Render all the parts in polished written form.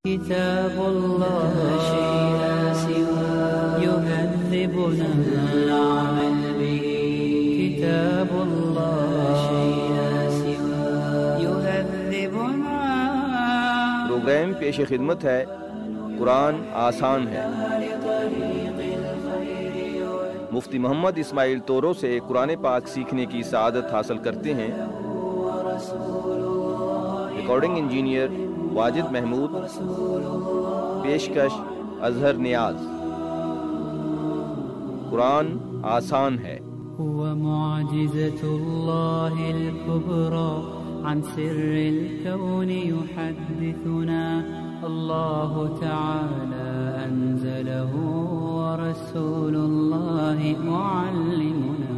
كتاب الله لا شيء سوى يهذبنا العمل به كتاب الله لا شيء سوى يهذبنا. پروگرام پیش خدمت ہے قرآن آسان ہے. مفتی محمد اسماعیل تورو سے قرآن پاک سیکھنے کی سعادت حاصل کرتے ہیں. Recording engineer Wajid Mahmood. پیشکش اظہر نیاز. قرآن آسان ہے. هو معجزة الله الكبرى عن سر الكون يحدثنا الله تعالى أنزله ورسول الله معلمنا.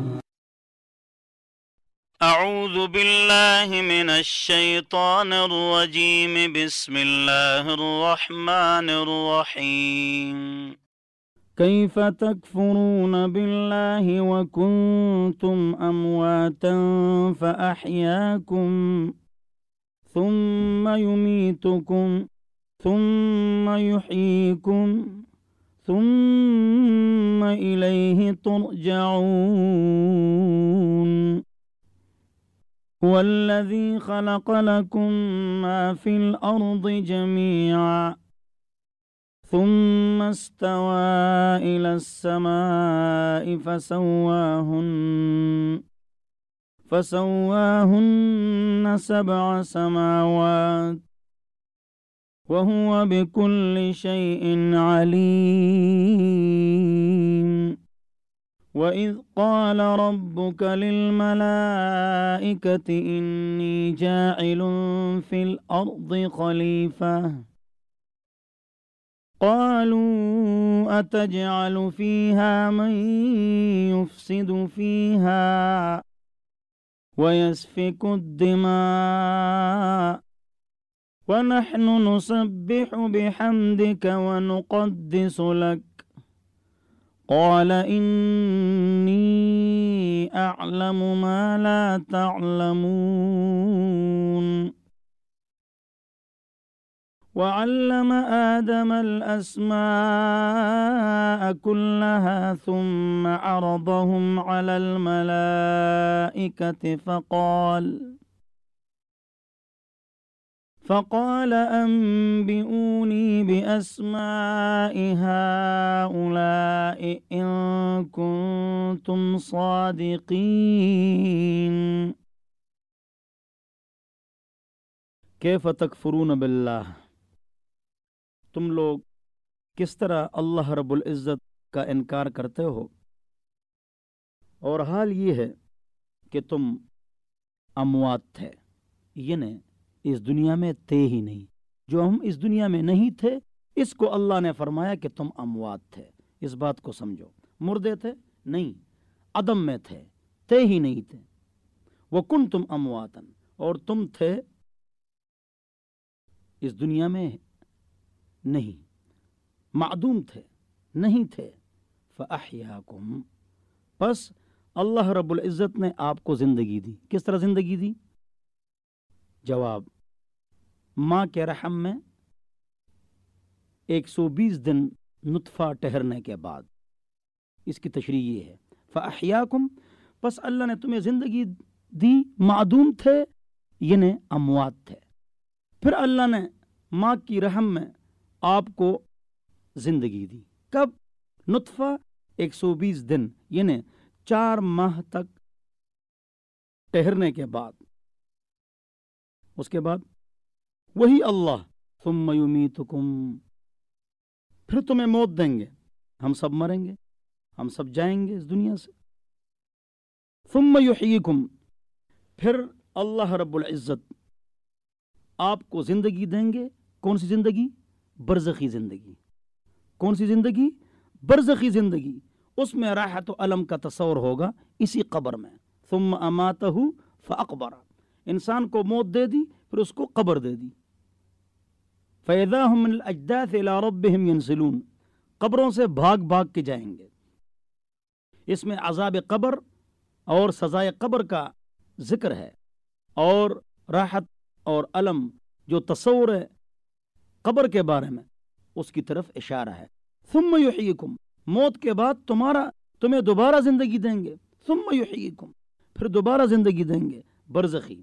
أعوذ بالله من الشيطان الرجيم. بسم الله الرحمن الرحيم. كيف تكفرون بالله وكنتم أمواتا فأحياكم ثم يميتكم ثم يحييكم ثم إليه ترجعون. هو الذي خلق لكم ما في الأرض جميعا ثم استوى إلى السماء فسواهن 7 سماوات وهو بكل شيء عليم. وَإِذْ قَالَ رَبُّكَ لِلْمَلَائِكَةِ إِنِّي جَاعِلٌ فِي الْأَرْضِ خَلِيفَةً قَالُوا أَتَجْعَلُ فِيهَا مَن يُفْسِدُ فِيهَا وَيَسْفِكُ الدِّمَاءَ وَنَحْنُ نُسَبِّحُ بِحَمْدِكَ وَنُقَدِّسُ لَكَ قال إني أعلم ما لا تعلمون. وعلم آدم الأسماء كلها ثم عرضهم على الملائكة فقال أنبئوني بأسماء هؤلاء إن كنتم صادقين. كيف تكفرون بالله، تم لوگ کس طرح اللہ رب العزت کا انکار کرتے ہو، اور حال یہ ہے کہ تم اموات تھے، یعنی اس دنیا میں تھے ہی نہیں. جو ہم اس دنیا میں نہیں تھے اس کو اللہ نے فرمایا کہ تم اموات تھے. اس بات کو سمجھو. مردے تھے نہیں، عدم میں تھے ہی نہیں تھے. وَكُنْتُمْ أَمْوَاتًا، اور تم تھے اس دنیا میں نہیں، معدوم تھے، نہیں تھے. فَأَحْيَاكُمْ، پس اللہ رب العزت نے آپ کو زندگی دی. کس طرح زندگی دی؟ جواب، ماں کے رحم میں 120 دن نطفہ ٹھہرنے کے بعد. اس کی تشریح یہ ہے، فَأَحْيَاكُمْ، پس اللہ نے تمہیں زندگی دی. معدوم تھے یعنی اموات تھے. پھر اللہ نے ماں کی رحم میں آپ کو زندگی دی. کب؟ نطفہ 120 دن یعنی 4 ماہ تک ٹھہرنے کے بعد. اس کے بعد وہی اللہ ثم یمیتکم، پھر تمہیں موت دیں گے. ہم سب مریں گے، ہم سب جائیں گے اس دنیا سے. ثم یحییکم، پھر اللہ رب العزت آپ کو زندگی دیں گے. کون سی زندگی؟ برزخی زندگی. کون سی زندگی؟ برزخی زندگی. اس میں راحت و علم کا تصور ہوگا اسی قبر میں. ثم اماتہ فاقبر، انسان کو موت دے دی پھر اس کو قبر دے دی. فَإِذَا هُمْ مِنَ الْأَجْدَاثِ إِلَىٰ رَبِّهِمْ يَنْسِلُونَ، قبروں سے بھاگ بھاگ کے جائیں گے. اس میں عذاب قبر اور سزائے قبر کا ذکر ہے، اور راحت اور علم جو تصور ہے قبر کے بارے میں اس کی طرف اشارہ ہے. ثم یحییکم، موت کے بعد تمہیں دوبارہ زندگی دیں گے. ثم یحییکم، پھر دوبارہ زندگی دیں گے برزخی.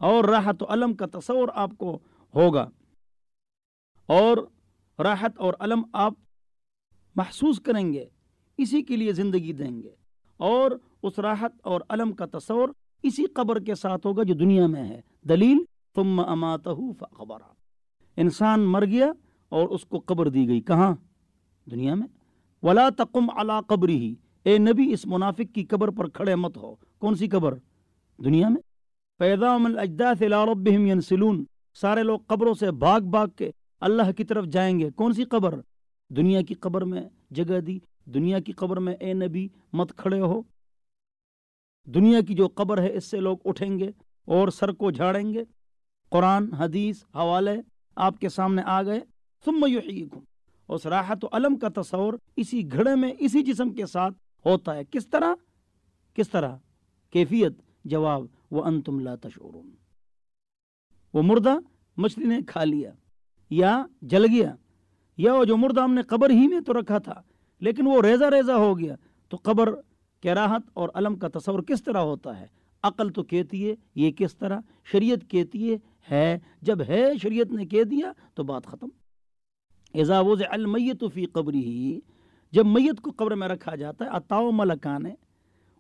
اور راحت و علم کا تصور آپ کو ہوگا، اور راحت اور علم آپ محسوس کریں گے، اسی کے لیے زندگی دیں گے. اور اس راحت اور علم کا تصور اسی قبر کے ساتھ ہوگا جو دنیا میں ہے. دلیل ثم اماتہ فقبرہ، انسان مر گیا اور اس کو قبر دی گئی. کہاں؟ دنیا میں. ولا تقم علی قبرہ، اے نبی اس منافق کی قبر پر کھڑے مت ہو. کون سی قبر؟ دنیا میں. فَإِذَا مِنَ الْأَجْدَاثِ إِلَىٰ رَبِّهِمْ يَنْسِلُونَ، سارے لوگ قبروں سے بھاگ بھاگ کے اللہ کی طرف جائیں گے. کون سی قبر؟ دنیا کی قبر میں جگہ دی. دنیا کی قبر میں اے نبی مت کھڑے ہو. دنیا کی جو قبر ہے اس سے لوگ اٹھیں گے اور سر کو جھاڑیں گے. قرآن حدیث حوالے آپ کے سامنے آ گئے. ثم یحییکم، اس راحت و علم کا تصور اسی گھڑے میں اسی جسم کے ساتھ ہوتا ہے. کس طرح؟ کیفیت. جواب وانتم لا تشعرون. وہ مردہ مچھلی نے کھا لیا یا جل گیا، یا وہ جو مردہ ہم نے قبر ہی میں تو رکھا تھا لیکن وہ ریزہ ریزہ ہو گیا، تو قبر کے راحت اور علم کا تصور کس طرح ہوتا ہے؟ عقل تو کہتی ہے یہ کس طرح، شریعت کہتی ہے جب ہے شریعت نے کہہ دیا تو بات ختم. اذا وضع المیت فی قبرہ، جب میت کو قبر میں رکھا جاتا ہے، اتاؤ ملکان،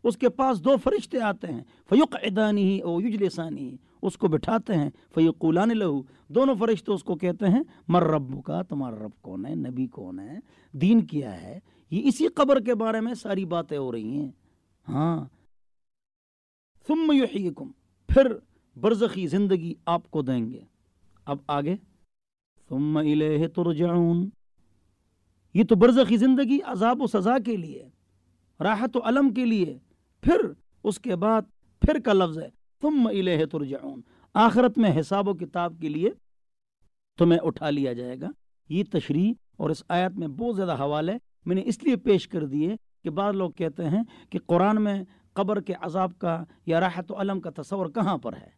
اس کے پاس دو فرشتے آتے ہیں. فیقعدانہ او یجلسانہ، اس کو بٹھاتے ہیں. فیقولان لہو، دونوں فرشتے اس کو کہتے ہیں من ربک، تمہارا رب کون ہے، نبی کون ہے، دین کیا ہے. یہ اسی قبر کے بارے میں ساری باتیں ہو رہی ہیں. ہاں. ثم یحییکم، پھر برزخی زندگی آپ کو دیں گے. اب آگے ثم الیہ ترجعون، یہ تو برزخی زندگی عذاب و سزا کے لیے، راحت و علم کے لیے. پھر اس کے بعد پھر کا لفظ ہے ثم الیہ ترجعون، آخرت میں حساب و کتاب کے لیے تمہیں اٹھا لیا جائے گا. یہ تشریح اور اس آیت میں بہت زیادہ حوالے میں نے اس لیے پیش کر دیے کہ بعض لوگ کہتے ہیں کہ قرآن میں قبر کے عذاب کا یا راحت و علم کا تصور کہاں پر ہے،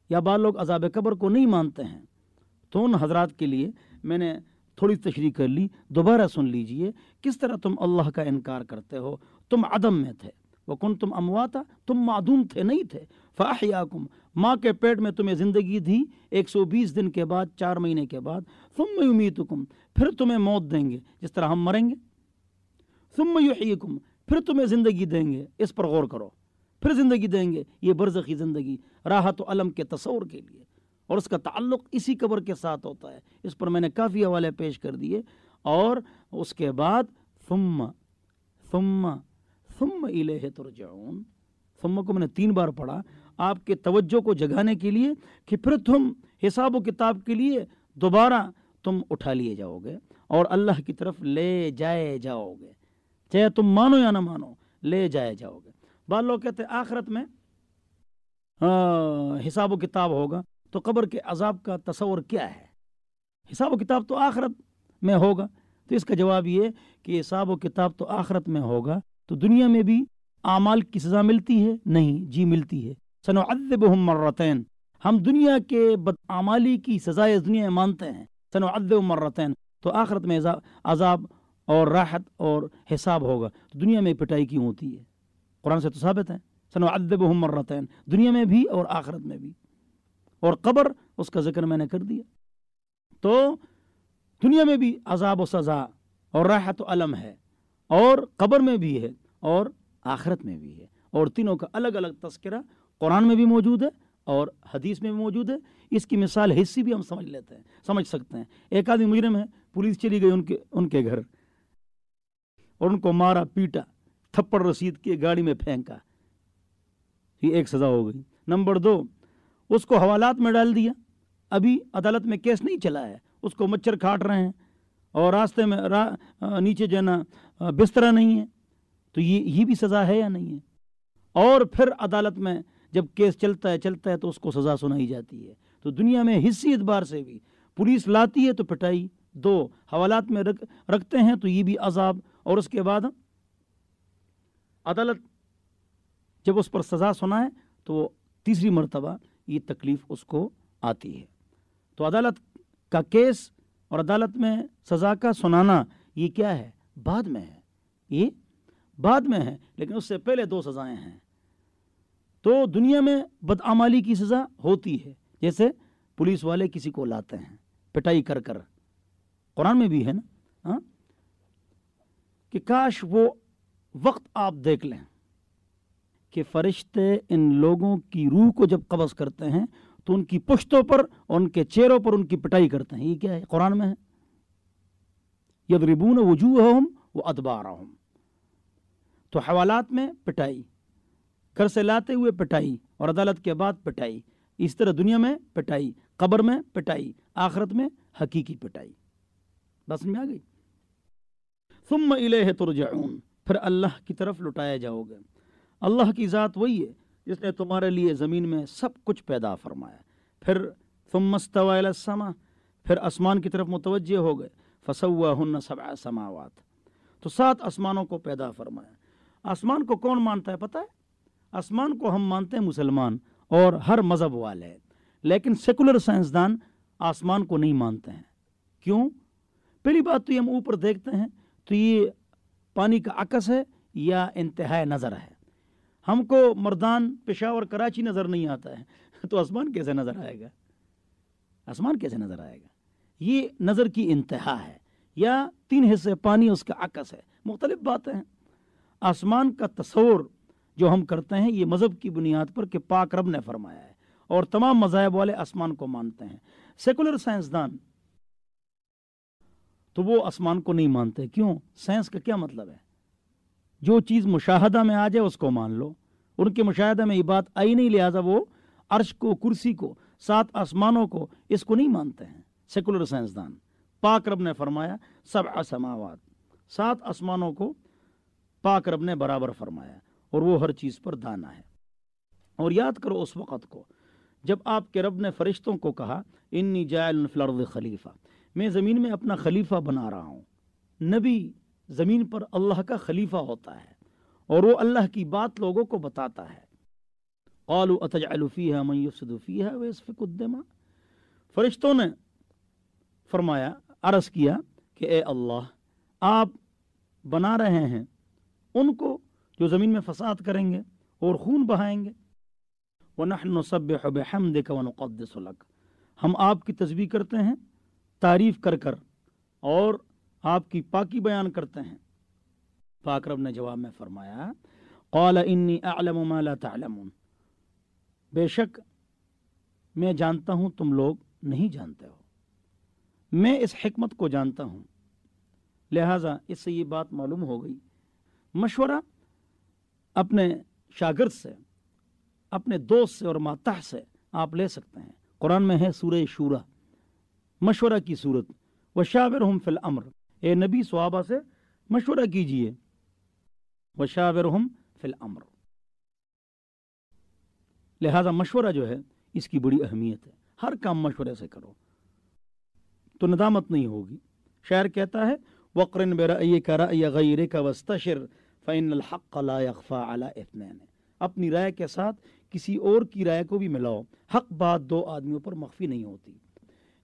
یا بعض لوگ عذاب قبر کو نہیں مانتے ہیں. تو ان حضرات کے لیے میں نے تھوڑی تشریح کر لی. دوبارہ سن لیجئے کس طرح تم اللہ کا انکار کرتے ہو. تم عدم میں تھے، وکنتم امواتا، تم معدوم تھے، نہیں تھے. فاحیاکم، ماں کے پیٹ میں تمہیں زندگی دی 120 دن کے بعد، 4 مہینے کے بعد. ثم یمیتکم، پھر تمہیں موت دیں گے جس طرح ہم مریں گے. ثم یحییکم، پھر تمہیں زندگی دیں گے. اس پر غور کرو. پھر زندگی دیں گے، یہ برزخی زندگی راحت و علم کے تصور کے لیے، اور اس کا تعلق اسی قبر کے ساتھ ہوتا ہے. اس پر میں نے کافی حوالے پیش کر دیے. اور اس کے بعد ثم الیہ ترجعون، ثم کو میں نے 3 بار پڑھا آپ کے توجہ کو جگانے کے لیے کہ پھر تم حساب و کتاب کے لیے دوبارہ تم اٹھا لیے جاؤ گے اور اللہ کی طرف لے جائے جاؤ گے. چاہے تم مانو یا نہ مانو، لے جائے جاؤ گے. بعض لوگ کہتے ہیں آخرت میں حساب و کتاب ہوگا، تو قبر کے عذاب کا تصور کیا ہے؟ حساب و کتاب تو آخرت میں ہوگا. تو اس کا جواب یہ کہ حساب و کتاب تو آخرت میں ہوگا، تو دنیا میں بھی اعمال کی سزا ملتی ہے؟ نہیں جی ملتی ہے. سنعذبہم مرتین، ہم دنیا کے بدعمالی کی سزائے دنیا میں مانتے ہیں. سنعذبہم مرتین، تو آخرت میں عذاب اور راحت اور حساب ہوگا. تو دنیا میں پٹائی کیوں ہوتی ہے؟ قرآن سے تو ثابت ہے سنعذبہم مرتین، دنیا میں بھی اور آخرت میں بھی. اور قبر اس کا ذکر میں نے کر دیا. تو دنیا میں بھی عذاب و سزا اور راحت و علم ہے، اور قبر میں بھی ہے اور آخرت میں بھی ہے. اور تینوں کا الگ الگ تذکرہ قرآن میں بھی موجود ہے اور حدیث میں بھی موجود ہے. اس کی مثال حصی بھی ہم سمجھ سکتے ہیں. ایک آدمی مجرم ہے، پولیس چلی گئی ان کے گھر اور ان کو مارا پیٹا، تھپڑ رسید کے گاڑی میں پھینکا، یہ ایک سزا ہو گئی. نمبر 2، اس کو حوالات میں ڈال دیا. ابھی عدالت میں کیس نہیں چلا ہے، اس کو مچھر کاٹ رہے ہیں اور راستے میں نیچے جو ہے نا بستر نہیں ہے. تو یہ بھی سزا ہے یا نہیں ہے؟ اور پھر عدالت میں جب کیس چلتا ہے تو اس کو سزا سنائی جاتی ہے. تو دنیا میں حصی اعتبار سے بھی پولیس لاتی ہے تو پٹائی، 2 حوالات میں رکھتے ہیں تو یہ بھی عذاب. اور اس کے بعد عدالت جب اس پر سزا سنائے تو تیسری مرتبہ یہ تکلیف اس کو آتی ہے. تو عدالت کا کیس اور عدالت میں سزا کا سنانا یہ کیا ہے؟ بعد میں ہے، یہ بعد میں ہے، لیکن اس سے پہلے 2 سزائیں ہیں۔ تو دنیا میں بدعمالی کی سزا ہوتی ہے، جیسے پولیس والے کسی کو لاتے ہیں پٹائی کر کر، قرآن میں بھی ہے نا، کہ کاش وہ وقت آپ دیکھ لیں کہ فرشتے ان لوگوں کی روح کو جب قبض کرتے ہیں تو ان کی پشتوں پر اور ان کے چہروں پر ان کی پٹائی کرتے ہیں۔ یہ کیا ہے؟ قرآن میں ہے، یضربون وجوہہم وادبارہم۔ تو حوالات میں پٹائی، گھر سے لاتے ہوئے پٹائی اور عدالت کے بعد پٹائی، اس طرح دنیا میں پٹائی، قبر میں پٹائی، آخرت میں حقیقی پٹائی۔ بس میں آ گئی۔ ثم الیہ ترجعون، پھر اللہ کی طرف لٹائے جاؤ گے۔ اللہ کی ذات وہی ہے جس نے تمہارے لیے زمین میں سب کچھ پیدا فرمایا۔ پھر ثم استوى الی السماء، پھر آسمان کی طرف متوجہ ہو گئے۔ فسواہن 7 سماوات، تو 7 آسمانوں کو پیدا فرمایا۔ آسمان کو کون مانتا ہے پتہ ہے؟ آسمان کو ہم مانتے ہیں مسلمان اور ہر مذہب والے، لیکن سیکولر سائنسدان آسمان کو نہیں مانتے ہیں۔ کیوں؟ پہلی بات تو یہ ہم اوپر دیکھتے ہیں تو یہ پانی کا عکس ہے یا انتہائی نظر ہے۔ ہم کو مردان، پشاور، کراچی نظر نہیں آتا ہے تو آسمان کیسے نظر آئے گا؟ آسمان کیسے نظر آئے گا؟ یہ نظر کی انتہا ہے، یا 3 حصے پانی اس کا عکس ہے، مختلف باتیں ہیں۔ آسمان کا تصور جو ہم کرتے ہیں یہ مذہب کی بنیاد پر کہ پاک رب نے فرمایا ہے، اور تمام مذاہب والے آسمان کو مانتے ہیں۔ سیکولر سائنسدان تو وہ آسمان کو نہیں مانتے۔ کیوں؟ سائنس کا کیا مطلب ہے؟ جو چیز مشاہدہ میں آ جائے اس کو مان لو۔ ان کے مشاہدہ میں یہ بات آئی نہیں، لہٰذا وہ عرش کو، کرسی کو، 7 آسمانوں کو، اس کو نہیں مانتے ہیں سیکولر سائنسدان۔ پاک رب نے فرمایا 7 سماوات، 7 آسمانوں کو پاک رب نے برابر فرمایا، اور وہ ہر چیز پر دانا ہے۔ اور یاد کرو اس وقت کو جب آپ کے رب نے فرشتوں کو کہا انی جاعل فی الارض خلیفہ، میں زمین میں اپنا خلیفہ بنا رہا ہوں۔ نبی زمین پر اللہ کا خلیفہ ہوتا ہے اور وہ اللہ کی بات لوگوں کو بتاتا ہے۔ قالوا اتجعل فیہا من یفسد فیہا ویسفک الدماء، فرشتوں نے فرمایا، عرض کیا کہ اے اللہ، آپ بنا رہے ہیں ان کو جو زمین میں فساد کریں گے اور خون بہائیں گے۔ وَنَحْنُ نُسَبِّحُ بِحَمْدِكَ وَنُقَدِّسُ لَكَ، ہم آپ کی تسبیح کرتے ہیں تعریف کر کر اور آپ کی پاکی بیان کرتے ہیں۔ پاک رب نے جواب میں فرمایا قال انی اعلم ما لا تعلمون، بے شک میں جانتا ہوں تم لوگ نہیں جانتے ہو، میں اس حکمت کو جانتا ہوں۔ لہٰذا اس سے یہ بات معلوم ہو گئی، مشورہ اپنے شاگرد سے، اپنے دوست سے اور ماتح سے آپ لے سکتے ہیں۔ قرآن میں ہے سورہ شورا، مشورہ کی صورت، وشاورہم فی الامر، اے نبی صحابہ سے مشورہ کیجئے، وشاورہم فی الامر۔ لہذا مشورہ جو ہے اس کی بڑی اہمیت ہے، ہر کام مشورے سے کرو تو ندامت نہیں ہوگی۔ شاعر کہتا ہے وقرن برأیک رأی غیرک واستشر فإن الحق لا يخفى على اثنین، اپنی رائے کے ساتھ کسی اور کی رائے کو بھی ملاؤ، حق بات 2 آدمیوں پر مخفی نہیں ہوتی۔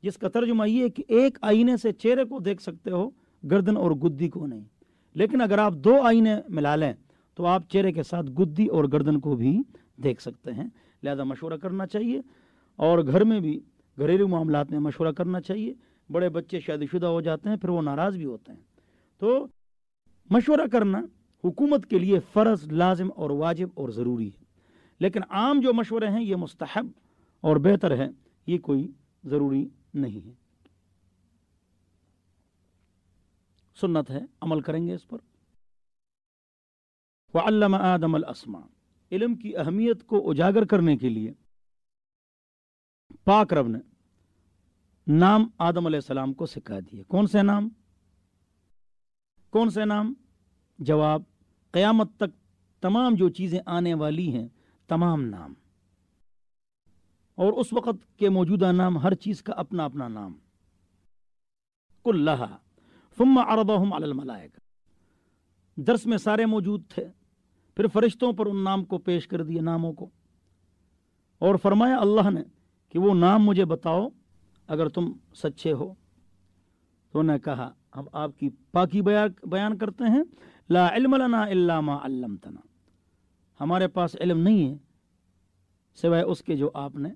جس کا ترجمہ یہ ہے کہ ایک آئینے سے چہرے کو دیکھ سکتے ہو، گردن اور گدی کو نہیں، لیکن اگر آپ 2 آئینے ملا لیں تو آپ چہرے کے ساتھ گدی اور گردن کو بھی دیکھ سکتے ہیں۔ لہذا مشورہ کرنا چاہیے، اور گھر میں بھی گھریلو معاملات میں مشورہ کرنا چاہیے۔ بڑے بچے شادی شدہ ہو جاتے ہیں پھر وہ ناراض بھی ہوتے ہیں، تو مشورہ کرنا حکومت کے لیے فرض، لازم اور واجب اور ضروری ہے، لیکن عام جو مشورے ہیں یہ مستحب اور بہتر ہے، یہ کوئی ضروری نہیں ہے، سنت ہے، عمل کریں گے اس پر۔ وعلم آدم الاسماء، علم کی اہمیت کو اجاگر کرنے کے لیے پاک رب نے نام آدم علیہ السلام کو سکھا دیے۔ کون سے نام؟ کون سے نام؟ جواب قیامت تک تمام جو چیزیں آنے والی ہیں تمام نام، اور اس وقت کے موجودہ نام، ہر چیز کا اپنا اپنا نام۔ کلھا ثم عرضهم علی الملائکہ، درس میں سارے موجود تھے، پھر فرشتوں پر ان نام کو پیش کر دیے، ناموں کو، اور فرمایا اللہ نے کہ وہ نام مجھے بتاؤ اگر تم سچے ہو تو انہوں نے کہا ہم آپ کی پاکی بیان کرتے ہیں، لا علم لنا الا ما علمتنا، ہمارے پاس علم نہیں ہے سوائے اس کے جو آپ نے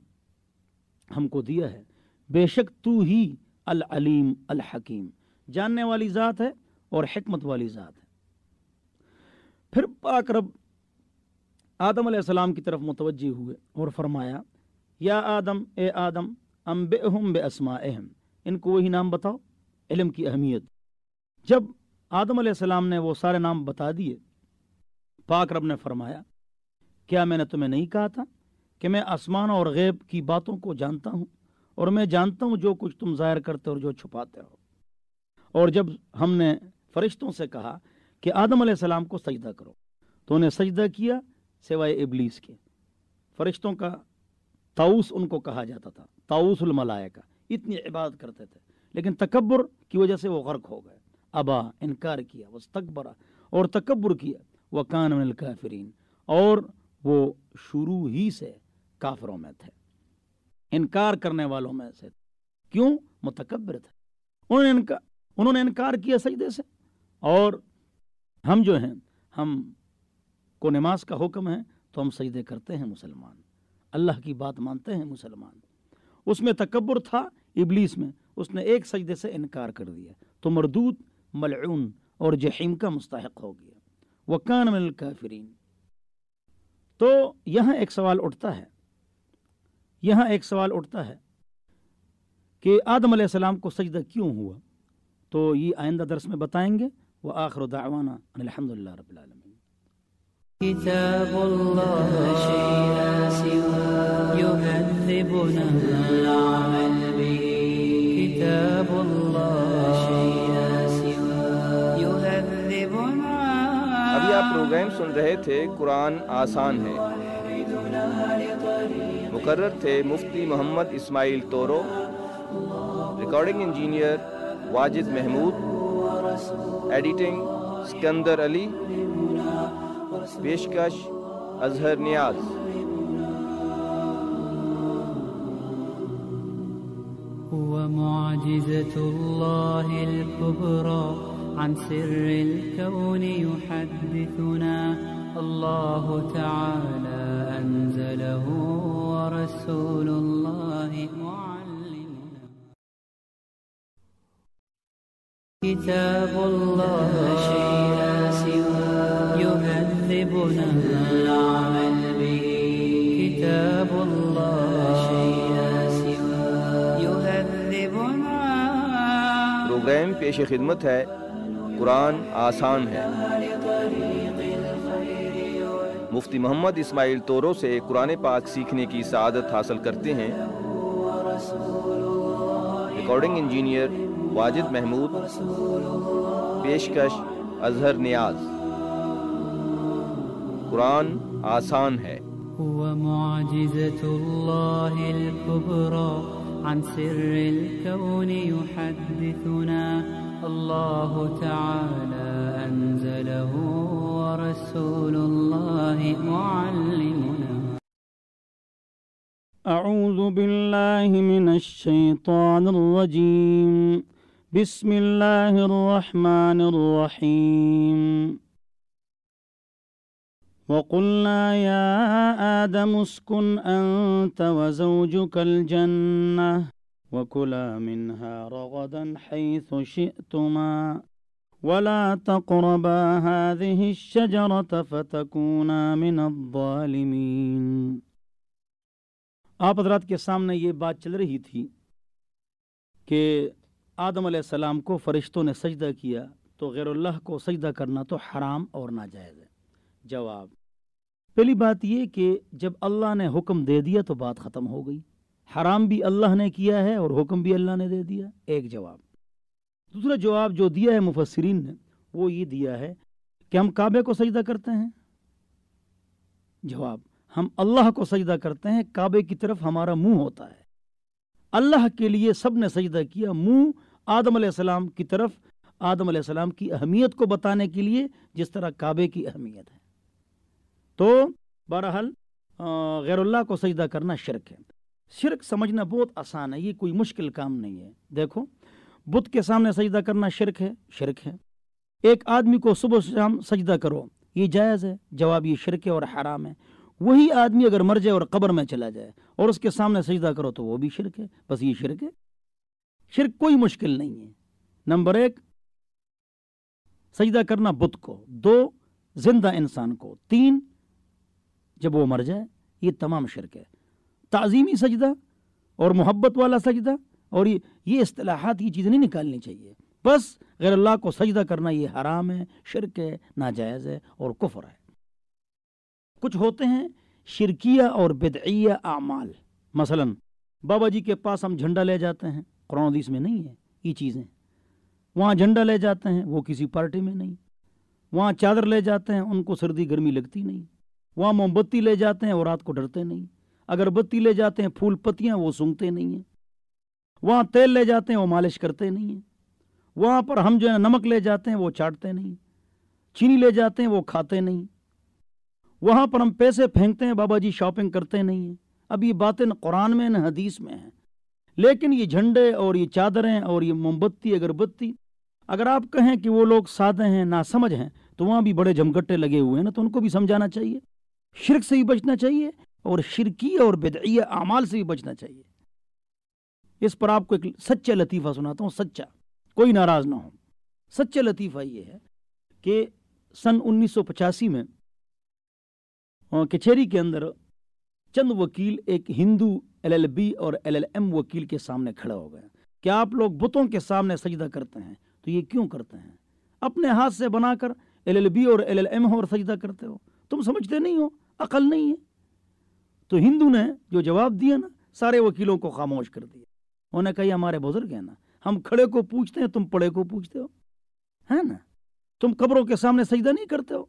ہم کو دیا ہے، بے شک تو ہی العلیم الحکیم، جاننے والی ذات ہے اور حکمت والی ذات ہے۔ پھر پاک رب آدم علیہ السلام کی طرف متوجہ ہوئے اور فرمایا یا آدم، اے آدم، انبئہم باسمائہم، ان کو وہی نام بتاؤ، علم کی اہمیت۔ جب آدم علیہ السلام نے وہ سارے نام بتا دیے، پاک رب نے فرمایا کیا میں نے تمہیں نہیں کہا تھا کہ میں آسمان اور غیب کی باتوں کو جانتا ہوں، اور میں جانتا ہوں جو کچھ تم ظاہر کرتے اور جو چھپاتے ہو۔ اور جب ہم نے فرشتوں سے کہا کہ آدم علیہ السلام کو سجدہ کرو تو انہیں سجدہ کیا سوائے ابلیس کے۔ فرشتوں کا طاؤس ان کو کہا جاتا تھا، طاؤس الملائکہ، اتنی عبادت کرتے تھے، لیکن تکبر کی وجہ سے وہ غرق ہو گئے، ابا، انکار کیا، واستکبر، اور تکبر کیا، وکان من الکافرین، اور وہ شروع ہی سے کافروں میں تھے، انکار کرنے والوں میں سے۔ کیوں؟ متکبر تھے، انہوں نے انکار کیا سجدے سے۔ اور ہم جو ہیں، ہم کو نماز کا حکم ہے تو ہم سجدے کرتے ہیں، مسلمان اللہ کی بات مانتے ہیں مسلمان۔ اس میں تکبر تھا ابلیس میں، اس نے ایک سجدے سے انکار کر دیا تو مردود، ملعون اور جہنم کا مستحق ہو گیا، وکان من الکافرین۔ تو یہاں ایک سوال اٹھتا ہے کہ آدم علیہ السلام کو سجدہ کیوں ہوا، تو یہ آئندہ درس میں بتائیں گے۔ وآخر دعوانا ان الحمدللہ رب العالمین۔ كتاب الله شيء لا سوى يهذبنا العمل به، كتاب الله شيء لا سوى يهذبنا۔ ابھی آپ پروگرام سن رہے تھے قرآن آسان ہے، مقرر تھے Mufti Muhammad Ismail Toru, recording engineer Wajid Mahmood, editing Sikandar Ali, پیشکش اظہر نیاز۔ هو معجزة الله الكبرى عن سر الكون يحدثنا، الله تعالى أنزله ورسول الله معلمنا، كتاب الله شيء لا سوى يهذبنا العمل به، كتاب الله شيء لا سوى يهذبنا۔ پروگرام پیش خدمت ہے قرآن آسان ہے، مفتی محمد اسماعیل تورو سے قرآن پاک سیکھنے کی سعادت حاصل کرتے ہیں، ریکارڈنگ انجینئر واجد محمود، پیشکش اظہر نیاز۔ قرآن آسان ہے۔ هو معجزة الله الكبرى عن سر الكون يحدثنا، الله تعالى أنزله ورسول الله معلمنا۔ اعوذ باللہ من الشیطان الرجیم، بسم اللہ الرحمن الرحیم۔ وقلنا يا آدم اسكن أنت وزوجك الجنة وكلا منها رغدا حيث شئتما ولا تقربا هذه الشجرة فتكونا من الظالمين۔ آپ حضرات کے سامنے یہ بات چل رہی تھی کہ آدم علیہ السلام کو فرشتوں نے سجدہ کیا تو غیر اللہ کو سجدہ کرنا تو حرام اور ناجائز ہے۔ جواب، پہلی بات یہ کہ جب اللہ نے حکم دے دیا تو بات ختم ہو گئی، حرام بھی اللہ نے کیا ہے اور حکم بھی اللہ نے دے دیا، ایک جواب۔ دوسرا جواب جو دیا ہے مفسرین نے وہ یہ دیا ہے کہ ہم کعبے کو سجدہ کرتے ہیں، جواب، ہم اللہ کو سجدہ کرتے ہیں، کعبے کی طرف ہمارا منہ ہوتا ہے، اللہ کے لیے سب نے سجدہ کیا، منہ آدم علیہ السلام کی طرف، آدم علیہ السلام کی اہمیت کو بتانے کے لیے جس طرح کعبے کی اہمیت ہے۔ تو بہرحال غیر اللہ کو سجدہ کرنا شرک ہے۔ شرک سمجھنا بہت آسان ہے، یہ کوئی مشکل کام نہیں ہے۔ دیکھو بت کے سامنے سجدہ کرنا شرک ہے، شرک ہے۔ ایک آدمی کو صبح شام سجدہ کرو، یہ جائز ہے؟ جواب یہ شرک ہے اور حرام ہے۔ وہی آدمی اگر مر جائے اور قبر میں چلا جائے اور اس کے سامنے سجدہ کرو تو وہ بھی شرک ہے۔ بس یہ شرک ہے، شرک کوئی مشکل نہیں ہے۔ نمبر 1 سجدہ کرنا بت کو، 2 زندہ انسان کو، 3 جب وہ مر جائے، یہ تمام شرک ہے۔ تعظیمی سجدہ اور محبت والا سجدہ اور یہ اصطلاحات، یہ چیزیں نہیں نکالنی چاہیے۔ بس غیر اللہ کو سجدہ کرنا یہ حرام ہے، شرک ہے، ناجائز ہے اور کفر ہے۔ کچھ ہوتے ہیں شرکیہ اور بدعیہ اعمال، مثلا بابا جی کے پاس ہم جھنڈا لے جاتے ہیں، قرآن حدیث میں نہیں ہے یہ چیزیں۔ وہاں جھنڈا لے جاتے ہیں، وہ کسی پارٹی میں نہیں۔ وہاں چادر لے جاتے ہیں، ان کو سردی گرمی لگتی نہیں۔ وہاں موم بتی لے جاتے ہیں، وہ رات کو ڈرتے نہیں۔ اگربتی لے جاتے ہیں، پھول پتیاں، وہ سونگھتے نہیں ہیں۔ وہاں تیل لے جاتے ہیں، وہ مالش کرتے نہیں ہیں۔ وہاں پر ہم جو ہے نمک لے جاتے ہیں، وہ چاٹتے نہیں۔ چینی لے جاتے ہیں، وہ کھاتے نہیں۔ وہاں پر ہم پیسے پھینکتے ہیں، بابا جی شاپنگ کرتے نہیں ہیں۔ اب یہ باتیں نہ قرآن میں نہ حدیث میں ہیں، لیکن یہ جھنڈے اور یہ چادریں اور یہ موم بتی اگربتی، اگر آپ کہیں کہ وہ لوگ سادے ہیں، ناسمجھ ہیں، تو وہاں بھی بڑے جمگٹے لگے ہوئے ہیں نا، تو ان کو بھی سمجھانا چاہیے۔ شرک سے بھی بچنا چاہیے اور شرکیہ اور بدعیہ اعمال سے بھی بچنا چاہیے۔ اس پر آپ کو ایک سچا لطیفہ سناتا ہوں، سچا، کوئی ناراض نہ ہو۔ سچا لطیفہ یہ ہے کہ سن 1985 میں کچہری کے اندر چند وکیل ایک ہندو LLB اور LLM وکیل کے سامنے کھڑے ہو گئے کہ آپ لوگ بتوں کے سامنے سجدہ کرتے ہیں تو یہ کیوں کرتے ہیں؟ اپنے ہاتھ سے بنا کر LLB اور LLM اور سجدہ کرتے ہو، تم سمجھتے نہیں ہو، عقل نہیں ہے۔ تو ہندو نے جو جواب دیا نا، سارے وکیلوں کو خاموش کر دیا۔ انہوں نے کہا یہ ہمارے بزرگ ہیں نا، ہم کھڑے کو پوچھتے ہیں، تم پڑے کو پوچھتے ہو، ہے نا؟ تم قبروں کے سامنے سجدہ نہیں کرتے ہو؟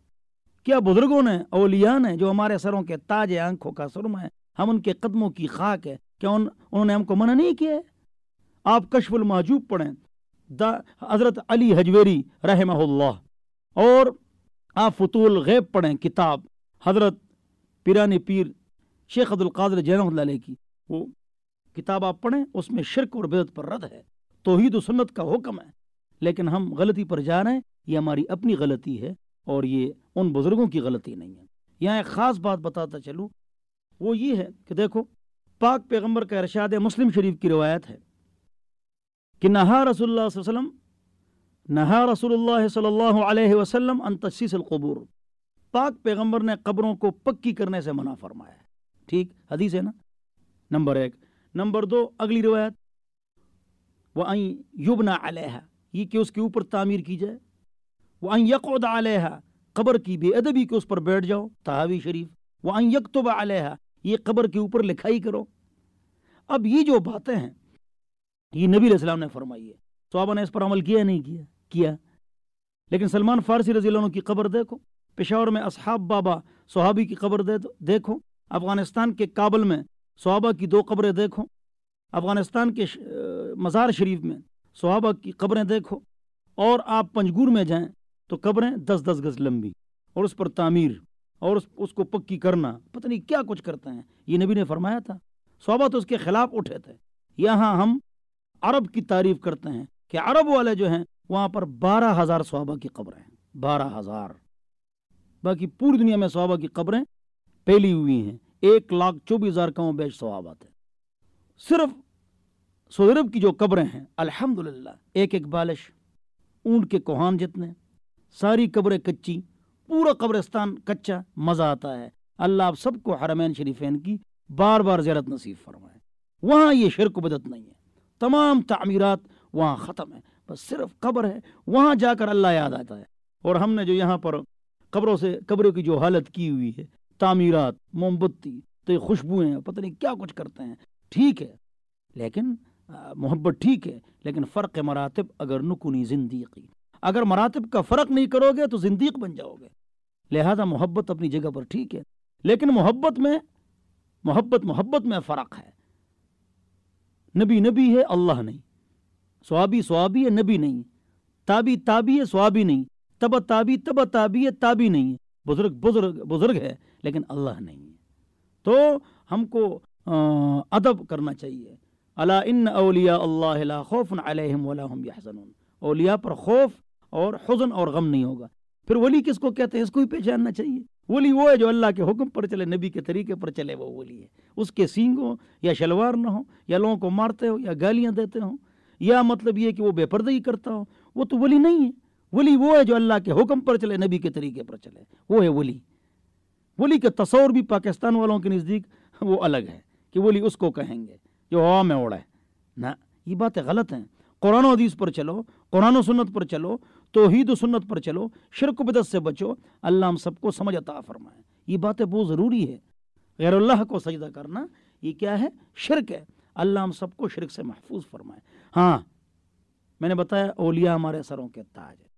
کیا بزرگوں نے، اولیاء نے، جو ہمارے سروں کے تاج ہے، آنکھوں کا سرما ہے، ہم ان کے قدموں کی خاک ہے، کیا انہوں نے ہم کو منع نہیں کیا ہے؟ آپ کشف المحجوب پڑھیں، حضرت علی حجویری رحمہ اللہ، اور آپ فتول غیب پڑھیں، کتاب حضرت پیرانی پیر شیخ عبدالقادر جیلانی اللہ علیہ کی، وہ کتاب آپ پڑھیں، اس میں شرک اور بدعت پر رد ہے، توحید و سنت کا حکم ہے۔ لیکن ہم غلطی پر جا رہے ہیں، یہ ہماری اپنی غلطی ہے اور یہ ان بزرگوں کی غلطی نہیں ہے۔ یہاں ایک خاص بات بتاتا چلوں، وہ یہ ہے کہ دیکھو پاک پیغمبر کا ارشاد ہے، مسلم شریف کی روایت ہے کہ نہا رسول اللہ صلی اللہ علیہ وسلم ان تجسیس القبور، پاک پیغمبر نے قبروں کو پکی کرنے سے منع فرمایا ہے۔ ٹھیک حدیث ہے نا، نمبر 1۔ نمبر 2 اگلی روایت، وَأَن يُبْنَى عَلَيْهَا، یہ کہ اس کے اوپر تعمیر کی جائے، وَأَن يَقْعُدَ عَلَيْهَا، قبر کی بے ادبی کہ اس پر بیٹھ جاؤ، طحاوی شریف، وَأَن يَكْتُبَ عَلَيْهَا، یہ قبر کے اوپر لکھائی کرو۔ اب یہ جو باتیں ہیں یہ نبی علیہ السلام نے فرمائی ہے، صحابہ نے اس پر عمل کیا نہیں کیا۔ لیکن سلمان فارسی رضی اللہ عنہ کی قبر دیکھو، پشاور میں اصحاب بابا صحابی کی قبر دیکھو، افغانستان کے کابل میں صحابہ کی 2 قبریں دیکھو، افغانستان کے مزار شریف میں صحابہ کی قبریں دیکھو، اور آپ پنجگور میں جائیں تو قبریں 10-10 گز لمبی، اور اس پر تعمیر اور اس کو پکی کرنا، پتہ نہیں کیا کچھ کرتے ہیں۔ یہ نبی نے فرمایا تھا، صحابہ تو اس کے خلاف اٹھے تھے۔ یہاں ہم عرب کی تعریف کرتے ہیں کہ عرب والے جو ہیں وہاں پر 12,000 صحابہ کی قبریں ہیں، 12,000۔ باقی پوری دنیا میں صحابہ کی قبریں پھیلی ہوئی ہیں، 1,24,000 کم و بیش صحابہ تھے۔ صرف سعودی عرب کی جو قبریں ہیں الحمدللہ، ایک بالش، اونٹ کے کوہان جتنے، ساری قبریں کچی، پورا قبرستان کچا، مزہ آتا ہے۔ اللہ آپ سب کو حرمین شریفین کی بار بار زیارت نصیب فرمائے۔ وہاں یہ شرک و بدعت نہیں ہے، تمام تعمیرات وہاں ختم ہے، بس صرف قبر ہے، وہاں جا کر اللہ یاد آتا ہے۔ اور ہم نے جو یہاں پر قبروں کی جو حالت کی ہوئی ہے، تعمیرات، موم بتی، تو خوشبوئیں، پتہ نہیں کیا کچھ کرتے ہیں، ٹھیک ہے، لیکن محبت ٹھیک ہے، لیکن فرق مراتب اگر نکنی زندیقی، اگر مراتب کا فرق نہیں کرو گے تو زندیق بن جاؤ گے۔ لہذا محبت اپنی جگہ پر ٹھیک ہے، لیکن محبت میں فرق ہے۔ نبی نبی ہے، اللہ نہیں، صحابی صحابی ہے، نبی نہیں، تابی تابی ہے، صحابی نہیں، تبا تابی ہے، تابی نہیں ہے، بزرگ ہے لیکن اللہ نہیں ہے۔ تو ہم کو ادب کرنا چاہیے. الا ان اولیاء اللہ لا خوف علیہم ولا هم یحزنون. اولیاء پر خوف اور حزن اور غم نہیں ہوگا. پھر ولی کس کو کہتے ہیں؟ اس کو ہی پہچاننا چاہیے. ولی وہ ہے جو اللہ کے حکم پر چلے، نبی کے طریقے پر چلے، وہ ولی ہے. اس کے سینگ ہو یا شلوار نہ ہو، یا لوگوں کو مارتے ہو یا گالیاں دیتے ہوں، یا مطلب یہ کہ وہ بے پردگی کرتا ہو، وہ تو ولی نہیں ہے. ولی وہ ہے جو اللہ کے حکم پر چلے، نبی کے طریقے پر چلے، وہ ہے ولی. ولی کا تصور بھی پاکستان والوں کے نزدیک وہ الگ ہے کہ ولی اس کو کہیں گے جو ہوا میں اڑا ہے. نہ، یہ باتیں غلط ہیں. قرآن و حدیث پر چلو، قرآن و سنت پر چلو، توحید و سنت پر چلو، شرک و بدعت سے بچو. اللہ ہم سب کو سمجھ عطا فرمائے. یہ باتیں بہت ضروری ہے. غیر اللہ کو سجدہ کرنا یہ کیا ہے؟ شرک ہے. اللہ ہم سب کو شرک سے محفوظ فرمائے. ہاں، میں نے بتایا اولیاء ہمارے سروں کے تاج ہے،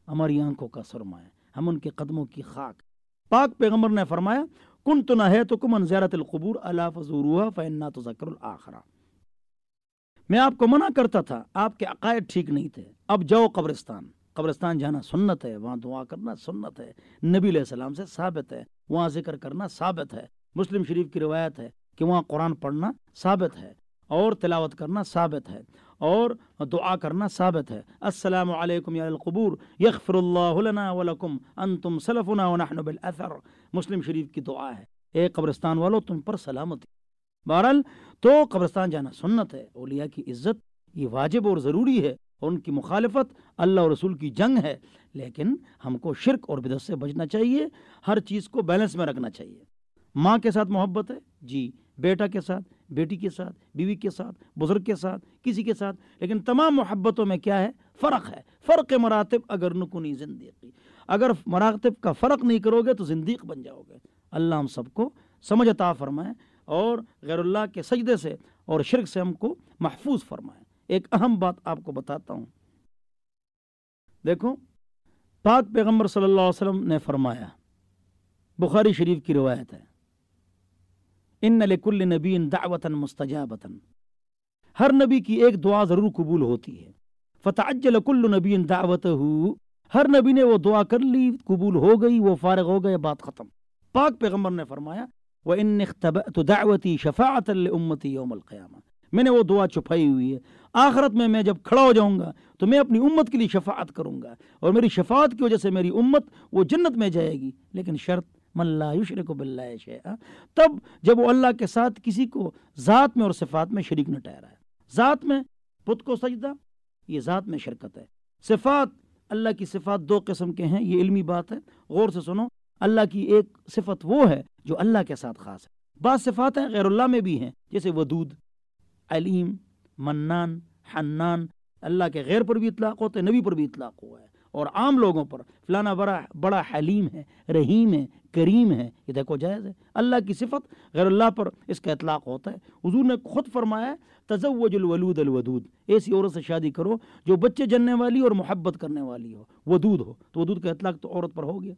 ہماری آنکھوں کا سرما ہے، ہم ان کے قدموں کی خاک. پاک پیغمبر نے فرمایا کنت نہیتکم عن زیارت القبور الا فزوروها فانها تذکر الاخرہ. میں آپ کو منع کرتا تھا، آپ کے عقائد ٹھیک نہیں تھے، اب جاؤ قبرستان. قبرستان جانا سنت ہے، وہاں دعا کرنا سنت ہے، نبی علیہ السلام سے ثابت ہے. وہاں ذکر کرنا ثابت ہے. مسلم شریف کی روایت ہے کہ وہاں قرآن پڑھنا ثابت ہے، اور تلاوت کرنا ثابت ہے، اور دعا کرنا ثابت ہے. السلام علیکم یا القبور یغفر اللہ لنا ولکم انتم سلفنا ونحن بالاثر. مسلم شریف کی دعا ہے، اے قبرستان والو تم پر سلامتی. بہرحال تو قبرستان جانا سنت ہے. اولیاء کی عزت یہ واجب اور ضروری ہے، اور ان کی مخالفت اللہ اور رسول کی جنگ ہے. لیکن ہم کو شرک اور بدعت سے بچنا چاہیے. ہر چیز کو بیلنس میں رکھنا چاہیے. ماں کے ساتھ محبت ہے جی، بیٹا کے ساتھ، بیٹی کے ساتھ، بیوی کے ساتھ، بزرگ کے ساتھ، کسی کے ساتھ، لیکن تمام محبتوں میں کیا ہے؟ فرق ہے. فرق مراتب اگر نکنی زندگی، اگر مراتب کا فرق نہیں کرو گے تو زندیق بن جاؤ گے. اللہ ہم سب کو سمجھ عطا فرمائے اور غیر اللہ کے سجدے سے اور شرک سے ہم کو محفوظ فرمائے. ایک اہم بات آپ کو بتاتا ہوں. دیکھو، پاک پیغمبر صلی اللہ علیہ وسلم نے فرمایا، بخاری شریف کی روایت ہے، ان لکل نبی دعوتا مستجابتا. ہر نبی کی ایک دعا ضرور قبول ہوتی ہے. فتعجل کل نبی دعوتہ. ہر نبی نے وہ دعا کر لی، قبول ہو گئی، وہ فارغ ہو گئے، بات ختم. پاک پیغمبر نے فرمایا وَإِنِّ اخْتَبَأْتُ دَعْوَتِي شَفَاعَةً لِأُمَّتِي يَوْمَ الْقِيَامَةِ. میں نے وہ دعا چھپائی ہوئی ہے. آخرت میں جب کھڑا ہو جاؤں گا تو میں اپنی امت کے لیے شفاعت کروں گا، اور میری شفاعت کی وجہ سے میری امت وہ جنت میں جائے گی. لیکن شرط من لا یشرک باللہ شیئا، تب جب وہ اللہ کے ساتھ کسی کو ذات میں اور صفات میں شریک نہ ٹھہرائے. ذات میں بت کو سجدہ، یہ ذات میں شرکت ہے. صفات، اللہ کی صفات دو قسم کے ہیں، یہ علمی بات ہے، غور سے سنو. اللہ کی ایک صفت وہ ہے جو اللہ کے ساتھ خاص ہے. بعض صفات ہیں غیر اللہ میں بھی ہیں، جیسے ودود، علیم، منان، حنان. اللہ کے غیر پر بھی اطلاق ہوتا ہے، نبی پر بھی اطلاق ہوا ہے. اور عام لوگوں پر فلانا بڑا حلیم ہے، رحیم ہے، کریم ہے، یہ دیکھو جائز ہے. اللہ کی صفت غیر اللہ پر اس کا اطلاق ہوتا ہے. حضور نے خود فرمایا تزوج الولود الودود، ایسی عورت سے شادی کرو جو بچے جننے والی اور محبت کرنے والی ہو، ودود ہو. تو ودود کا اطلاق تو عورت پر ہو گیا.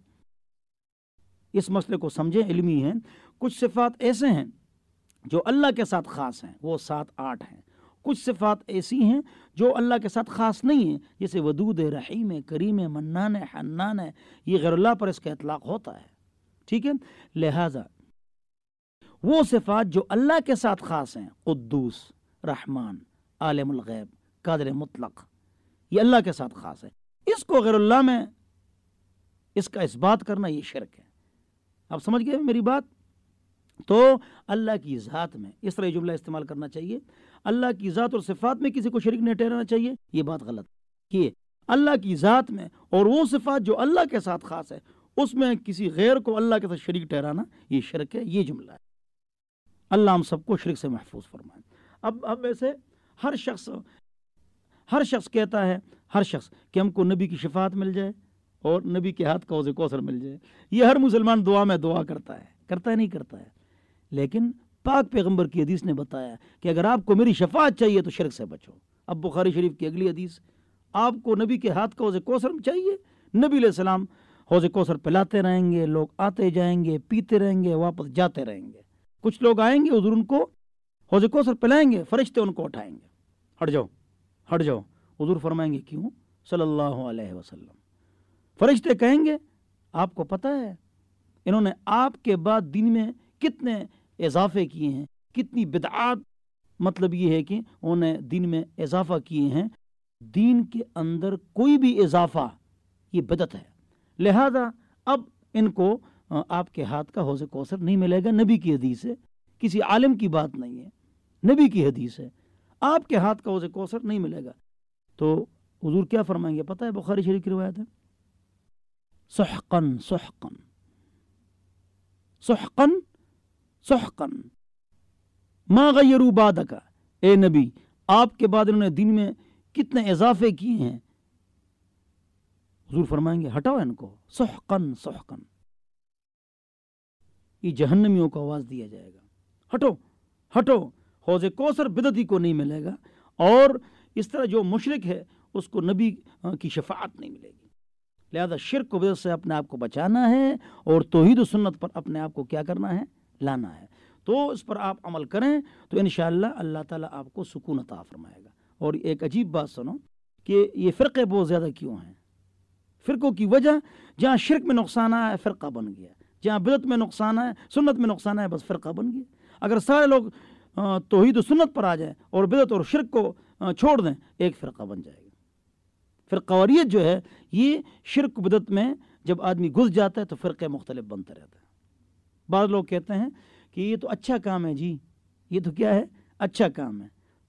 اس مسئلے کو سمجھیں، علمی ہیں. کچھ صفات ایسے ہیں جو اللہ کے ساتھ خاص ہیں، وہ 7-8 ہیں. کچھ صفات ایسی ہیں جو اللہ کے ساتھ خاص نہیں ہیں، جیسے ودود ہے، رحیم ہے، کریم ہے، منان ہے، حنان ہے. یہ غیر اللہ پر اس کا اطلاق ہوتا ہے. ٹھیک ہے. لہذا وہ صفات جو اللہ کے ساتھ خاص ہیں، قدوس، رحمان، عالم الغیب، قادر مطلق، یہ اللہ کے ساتھ خاص ہے. اس کو غیر اللہ میں اس کا اثبات کرنا یہ شرک ہے. آپ سمجھ گئے میری بات؟ تو اللہ کی ذات میں اس طرح یہ جملہ استعمال کرنا چاہیے، اللہ کی ذات اور صفات میں کسی کو شریک نہیں ٹھہرانا چاہیے. یہ بات غلط ہے. اللہ کی ذات میں اور وہ صفات جو اللہ کے ساتھ خاص ہے، اس میں کسی غیر کو اللہ کے ساتھ شریک ٹھہرانا یہ شرک ہے. یہ جملہ ہے. اللہ ہم سب کو شرک سے محفوظ فرمائے. اب ویسے ہر شخص کہتا ہے، ہر شخص کہ ہم کو نبی کی شفاعت مل جائے اور نبی کے ہاتھ کا حوض کوثر مل جائے. یہ ہر مسلمان دعا میں دعا کرتا ہے نہیں کرتا ہے. لیکن پاک پیغمبر کی حدیث نے بتایا کہ اگر آپ کو میری شفاعت چاہیے تو شرک سے بچو. اب بخاری شریف کی اگلی حدیث، آپ کو نبی کے ہاتھ کا حوض کوثر چاہیے، نبی علیہ السلام حوض کوثر پلاتے رہیں گے، لوگ آتے جائیں گے، پیتے رہیں گے، واپس جاتے رہیں گے. کچھ لوگ آئیں گے، حضور ان کو حوض کوثر پلائیں گے، فرشتے ان کو اٹھائیں گے، ہٹ جاؤ. حضور فرمائیں گے کیوں؟ صلی اللہ علیہ وسلم. فرشتے کہیں گے آپ کو پتہ ہے انہوں نے آپ کے بعد دین میں کتنے اضافے کیے ہیں، کتنی بدعات، مطلب یہ ہے کہ انہوں نے دین میں اضافہ کیے ہیں. دین کے اندر کوئی بھی اضافہ یہ بدعت ہے. لہذا اب ان کو آپ کے ہاتھ کا حوض کوثر نہیں ملے گا. نبی کی حدیث ہے، کسی عالم کی بات نہیں ہے، نبی کی حدیث ہے. آپ کے ہاتھ کا حوض کوثر نہیں ملے گا. تو حضور کیا فرمائیں گے پتہ ہے؟ بخاری شریف کی روایت ہے، سحقن سحقن سحقن سحقن ما غیروا بعدک. اے نبی، آپ کے بعد انہوں نے دین میں کتنے اضافے کیے ہیں. حضور فرمائیں گے ہٹاؤ ان کو، سحقن سحقن. یہ جہنمیوں کو آواز دیا جائے گا، ہٹو ہٹو. حوض کوثر بدعتی کو نہیں ملے گا، اور اس طرح جو مشرک ہے اس کو نبی کی شفاعت نہیں ملے گی. لہذا شرک و بدعت سے اپنے آپ کو بچانا ہے اور توحید و سنت پر اپنے آپ کو کیا کرنا ہے؟ لانا ہے. تو اس پر آپ عمل کریں تو انشاءاللہ اللہ تعالیٰ آپ کو سکون عطا فرمائے گا. اور ایک عجیب بات سنو کہ یہ فرقے بہت زیادہ کیوں ہیں؟ فرقوں کی وجہ، جہاں شرک میں نقصان آیا ہے فرقہ بن گیا، جہاں بدعت میں نقصان آیا، سنت میں نقصان آیا، بس فرقہ بن گیا. اگر سارے لوگ توحید و سنت پر آ جائیں اور بدعت اور شرک کو چھوڑ دیں، ایک فرقہ بن جائے گا. فرقواریت جو ہے یہ شرک و بدعت میں جب آدمی گھس جاتا ہے تو فرقے مختلف بنتے رہتے ہیں. بعض لوگ کہتے ہیں کہ یہ تو اچھا کام ہے جی، یہ تو کیا ہے؟ اچھا کام ہے.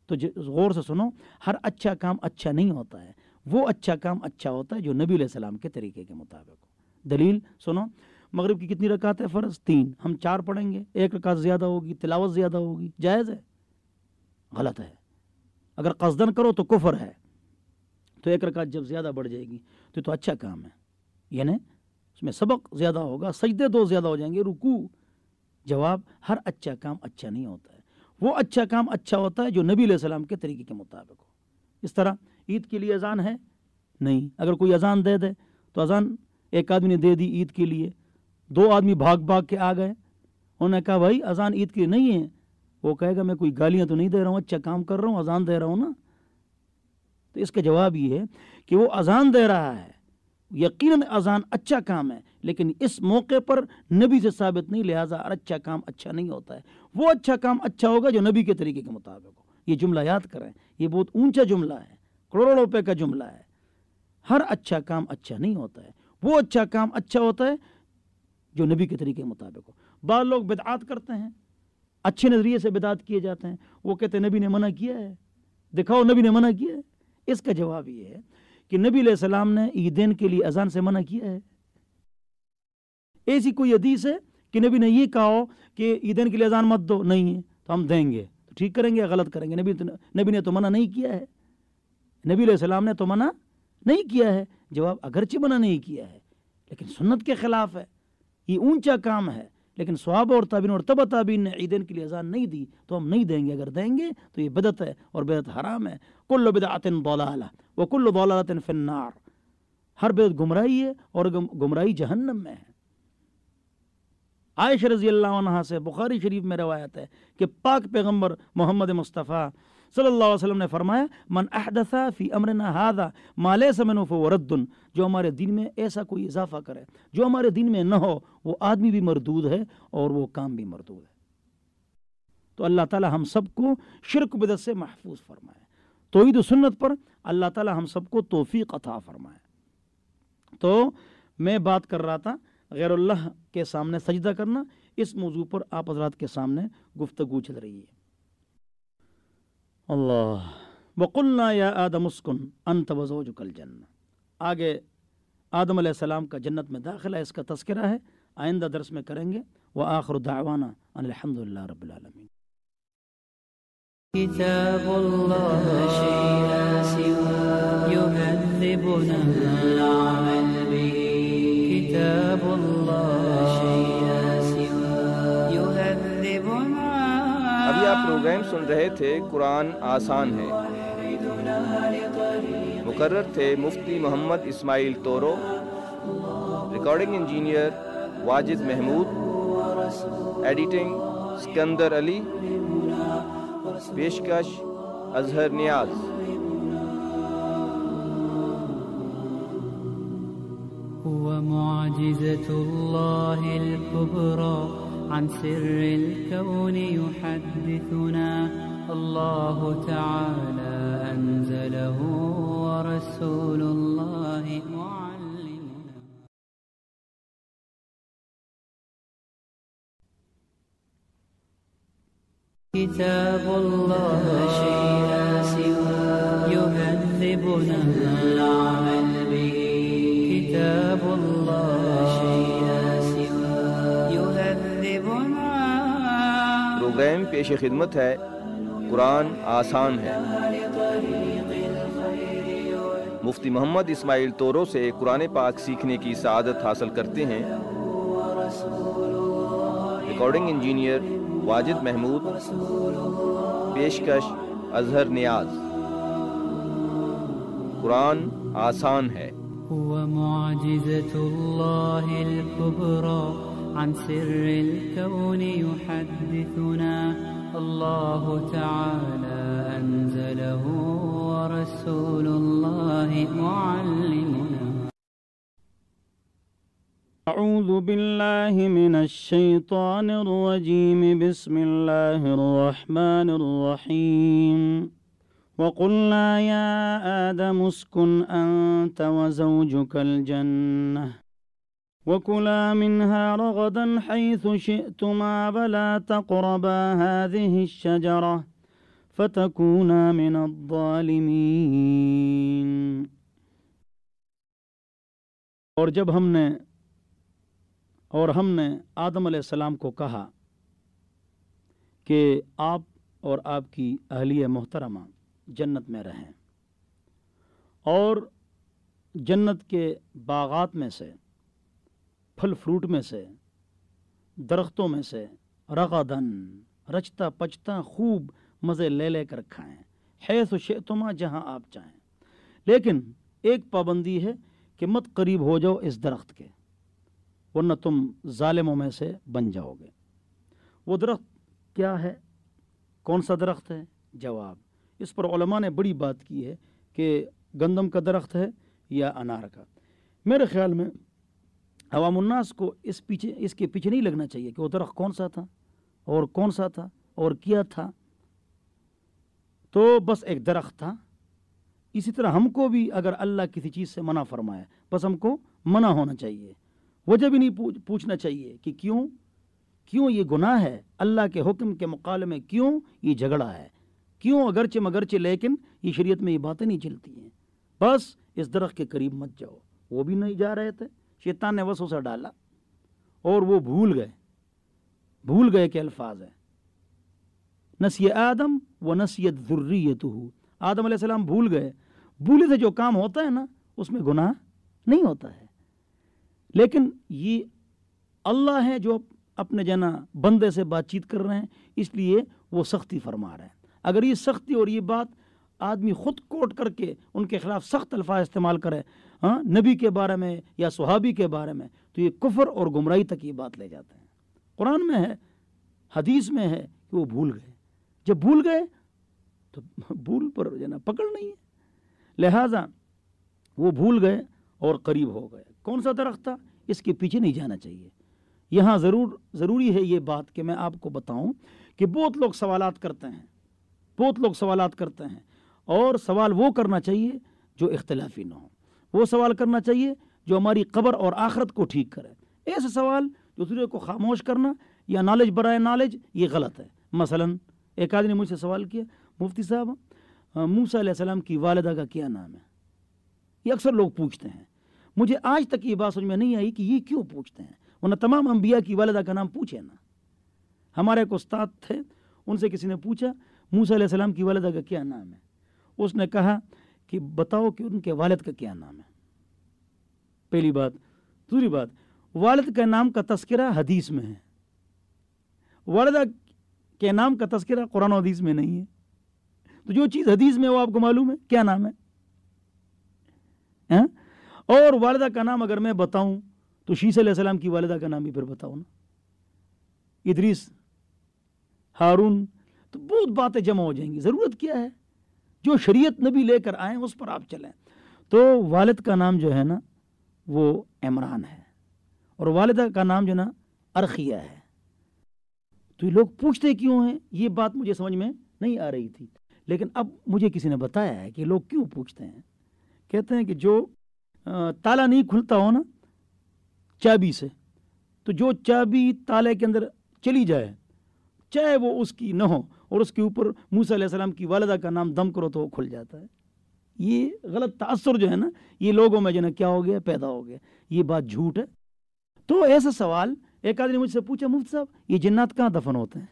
تو غور سے سنو، ہر اچھا کام اچھا نہیں ہوتا ہے. وہ اچھا کام اچھا ہوتا ہے جو نبی علیہ السلام کے طریقے کے مطابق ہو. دلیل سنو، مغرب کی کتنی رکعت ہے فرض؟ 3. ہم 4 پڑھیں گے، 1 رکعت زیادہ ہوگی، تلاوت زیادہ ہوگی. جائز ہے؟ غلط ہے. اگر قصدن کرو تو کفر ہے. تو 1 رکعت جب زیادہ بڑھ جائے گی تو اچھا کام ہے، یعنی اس میں سبق زیادہ ہوگا، سجدے 2 زیادہ ہو جائیں گے، رکوع. جواب، ہر اچھا کام اچھا نہیں ہوتا ہے. وہ اچھا کام اچھا ہوتا ہے جو نبی علیہ السلام کے طریقے کے مطابق ہو. اس طرح عید کے لیے اذان ہے نہیں، اگر کوئی اذان دے دے تو اذان ایک آدمی نے دے دی عید کے لیے، 2 آدمی بھاگ بھاگ کے آ گئے، انہوں نے کہا بھائی اذان عید کے لیے نہیں ہے. وہ کہے گا میں کوئی گالیاں تو نہیں دے رہا ہوں، اچھا کام کر رہا ہوں، اذان دے رہا ہوں نا. تو اس کا جواب یہ ہے کہ وہ اذان دے رہا ہے، یقیناً اذان اچھا کام ہے، لیکن اس موقع پر نبی سے ثابت نہیں، لہٰذا اچھا کام اچھا نہیں ہوتا ہے. وہ اچھا کام اچھا ہوگا جو نبی کے طریقے کے مطابق ہو. یہ جملہ یاد کریں، یہ بہت اونچا جملہ ہے، کروڑوں روپے کا جملہ ہے. ہر اچھا کام اچھا نہیں ہوتا ہے، وہ اچھا کام اچھا ہوتا ہے جو نبی کے طریقے کے مطابق ہو. بعض لوگ بدعات کرتے ہیں، اچھے نظریے سے بدعات کیے جاتے ہیں، وہ کہتے ہیں نبی نے منع کیا ہے، دکھاؤ نبی نے منع کیا ہے. اس کا جواب یہ ہے کہ نبی علیہ السلام نے عیدین کے لیے اذان سے منع کیا ہے؟ ایسی کوئی حدیث ہے کہ نبی نے یہ کہا ہو کہ عیدین کے لیے اذان مت دو؟ نہیں ہے. تو ہم دیں گے تو ٹھیک کریں گے یا غلط کریں گے؟ نبی نے تو منع نہیں کیا ہے، نبی علیہ السلام نے تو منع نہیں کیا ہے. جواب، اگرچہ منع نہیں کیا ہے لیکن سنت کے خلاف ہے، یہ اونچا کام ہے. لیکن صحابہ اور تابعین اور تبع تابعین نے عیدین کے لیے اذان نہیں دی تو ہم نہیں دیں گے. اگر دیں گے تو یہ بدعت ہے اور بدعت حرام ہے. کل بدعت ضلالہ وکل ضلالۃ فی النار. ہر بدعت گمراہی ہے اور گمراہی جہنم میں ہے. عائشہ رضی اللہ عنہا سے بخاری شریف میں روایت ہے کہ پاک پیغمبر محمد مصطفیٰ صلی اللہ علیہ وسلم نے فرمایا، من احدث فی امرنا ھذا ما لیس منہ فہو رد. جو ہمارے دین میں ایسا کوئی اضافہ کرے جو ہمارے دین میں نہ ہو، وہ آدمی بھی مردود ہے اور وہ کام بھی مردود ہے. تو اللہ تعالی ہم سب کو شرک بدعت سے محفوظ فرمائے، توحید و سنت پر اللہ تعالی ہم سب کو توفیق عطا فرمائے. تو میں بات کر رہا تھا غیر اللہ کے سامنے سجدہ کرنا. اس موضوع پر آپ حضرات کے سامنے گفتگو چل رہی ہے. اللہ وقلنا یا آدم اسکن انت وزوجک الجنہ. آگے آدم علیہ السلام کا جنت میں داخلہ، اس کا تذکرہ ہے، آئندہ درس میں کریں گے. وآخر دعوانا ان الحمدللہ رب العالمین. كتاب الله شيء لا سوى يهذبنا العمل به. كتاب الله شيء لا سوى يهذبنا. ابھی آپ پروگرام سن رہے تھے قرآن آسان ہے. مقرر تھے Mufti Muhammad Ismail Toru, recording engineer Wajid Mahmood, editing Sikandar Ali, پیشکش اظہر نیاز. هو معجزة الله الكبرى عن سر الكون يحدثنا الله تعالى أنزله ورسول الله معلمنا. كتاب الله لا شيء سوى يهذبنا العمل به. كتاب الله لا شيء سوى يهذبنا. پروگرام پیش خدمت ہے قرآن آسان ہے. مفتی محمد اسماعیل تورو سے قرآن پاک سیکھنے کی سعادت حاصل کرتے ہیں. Recording engineer Wajid Mahmood. پیشکش اظہر نیاز. قرآن آسان ہے. هو معجزة الله الكبرى عن سر الكون يحدثنا الله تعالى أنزله ورسول الله معلمنا. أعوذ بالله من الشيطان الرجيم. بسم الله الرحمن الرحيم. وقلنا يا آدم اسكن أنت وزوجك الجنة وكلا منها رغدا حيث شئتما ولا تقربا هذه الشجرة فتكونا من الظالمين. اور جب ہم نے آدم علیہ السلام کو کہا کہ آپ اور آپ کی اہلیہ محترمہ جنت میں رہیں اور جنت کے باغات میں سے، پھل فروٹ میں سے، درختوں میں سے رغدن رچتا پچتا خوب مزے لے لے کر کھائیں، حیث شئتما جہاں آپ چاہیں، لیکن ایک پابندی ہے کہ مت قریب ہو جاؤ اس درخت کے ورنہ تم ظالموں میں سے بن جاؤ گے. وہ درخت کیا ہے؟ کون سا درخت ہے؟ جواب اس پر علماء نے بڑی بات کی ہے کہ گندم کا درخت ہے یا انار کا. میرے خیال میں عوام الناس کو اس کے پیچھے نہیں لگنا چاہیے کہ وہ درخت کون سا تھا اور کون سا تھا اور کیا تھا. تو بس ایک درخت تھا. اسی طرح ہم کو بھی اگر اللہ کسی چیز سے منع فرمائے بس ہم کو منع ہونا چاہیے، وجہ بھی نہیں پوچھنا چاہیے کہ کیوں یہ گناہ ہے، اللہ کے حکم کے مقابلے میں کیوں یہ جھگڑا ہے، کیوں اگرچہ مگرچہ، لیکن یہ شریعت میں یہ باتیں نہیں چلتی ہیں. بس اس درخت کے قریب مت جاؤ. وہ بھی نہیں جا رہے تھے، شیطان نے وسوسہ ڈالا اور وہ بھول گئے کہ الفاظ ہے نسی آدم و نسیت ذریتہ. آدم علیہ السلام بھول گئے. بھولے سے جو کام ہوتا ہے نا اس میں گناہ نہیں ہوتا ہے، لیکن یہ اللہ ہے جو اپنے بندے سے بات چیت کر رہے ہیں، اس لیے وہ سختی فرما رہے ہیں. اگر یہ سختی اور یہ بات آدمی خود کوٹ کر کے ان کے خلاف سخت الفاظ استعمال کرے نبی کے بارے میں یا صحابی کے بارے میں تو یہ کفر اور گمراہی تک یہ بات لے جاتے ہیں. قرآن میں ہے، حدیث میں ہے کہ وہ بھول گئے. جب بھول گئے تو بھول پر پکڑ نہیں ہے، لہذا وہ بھول گئے اور قریب ہو گئے. کون سا درخت تھا؟ اس کے پیچھے نہیں جانا چاہیے. یہاں ضروری ہے یہ بات کہ میں آپ کو بتاؤں کہ بہت لوگ سوالات کرتے ہیں اور سوال وہ کرنا چاہیے جو اختلافی نہ ہو. وہ سوال کرنا چاہیے جو ہماری قبر اور آخرت کو ٹھیک کرے. ایسے سوال جو دوسرے کو خاموش کرنا یا نالج برائے نالج، یہ غلط ہے. مثلا ایک آدمی نے مجھ سے سوال کیا، مفتی صاحب موسیٰ علیہ السلام کی والدہ کا کیا نام ہے؟ یہ اکثر لوگ پوچھتے ہیں. مجھے آج تک یہ بات سمجھ میں نہیں آئی کہ یہ کیوں پوچھتے ہیں، ورنہ تمام انبیاء کی والدہ کا نام پوچھے نا. ہمارے ایک استاد تھے، ان سے کسی نے پوچھا موسیٰ علیہ السلام کی والدہ کا کیا نام ہے؟ اس نے کہا کہ بتاؤ کہ ان کے والد کا کیا نام ہے. پہلی بات. دوسری بات، والد کے نام کا تذکرہ حدیث میں ہے، والدہ کے نام کا تذکرہ قرآن و حدیث میں نہیں ہے. تو جو چیز حدیث میں وہ آپ کو معلوم ہے کیا نام ہے. اور والدہ کا نام اگر میں بتاؤں تو شیس علیہ السلام کی والدہ کا نام بھی پھر بتاؤ نا، ادریس، ہارون، تو بہت باتیں جمع ہو جائیں گی. ضرورت کیا ہے؟ جو شریعت نبی لے کر آئیں اس پر آپ چلیں. تو والد کا نام جو ہے نا وہ عمران ہے اور والدہ کا نام جو نا ارخیہ ہے. تو یہ لوگ پوچھتے کیوں ہیں، یہ بات مجھے سمجھ میں نہیں آ رہی تھی، لیکن اب مجھے کسی نے بتایا ہے کہ لوگ کیوں پوچھتے ہیں۔ کہتے ہیں کہ جو تالا نہیں کھلتا ہو نا چابی سے، تو جو چابی تالے کے اندر چلی جائے چاہے وہ اس کی نہ ہو اور اس کے اوپر موسیٰ علیہ السلام کی والدہ کا نام دم کرو تو وہ کھل جاتا ہے۔ یہ غلط تاثر جو ہے نا یہ لوگوں میں جو ہے کیا ہو گیا، پیدا ہو گیا، یہ بات جھوٹ ہے۔ تو ایسا سوال ایک آدمی نے مجھ سے پوچھا، مفتی صاحب یہ جنات کہاں دفن ہوتے ہیں؟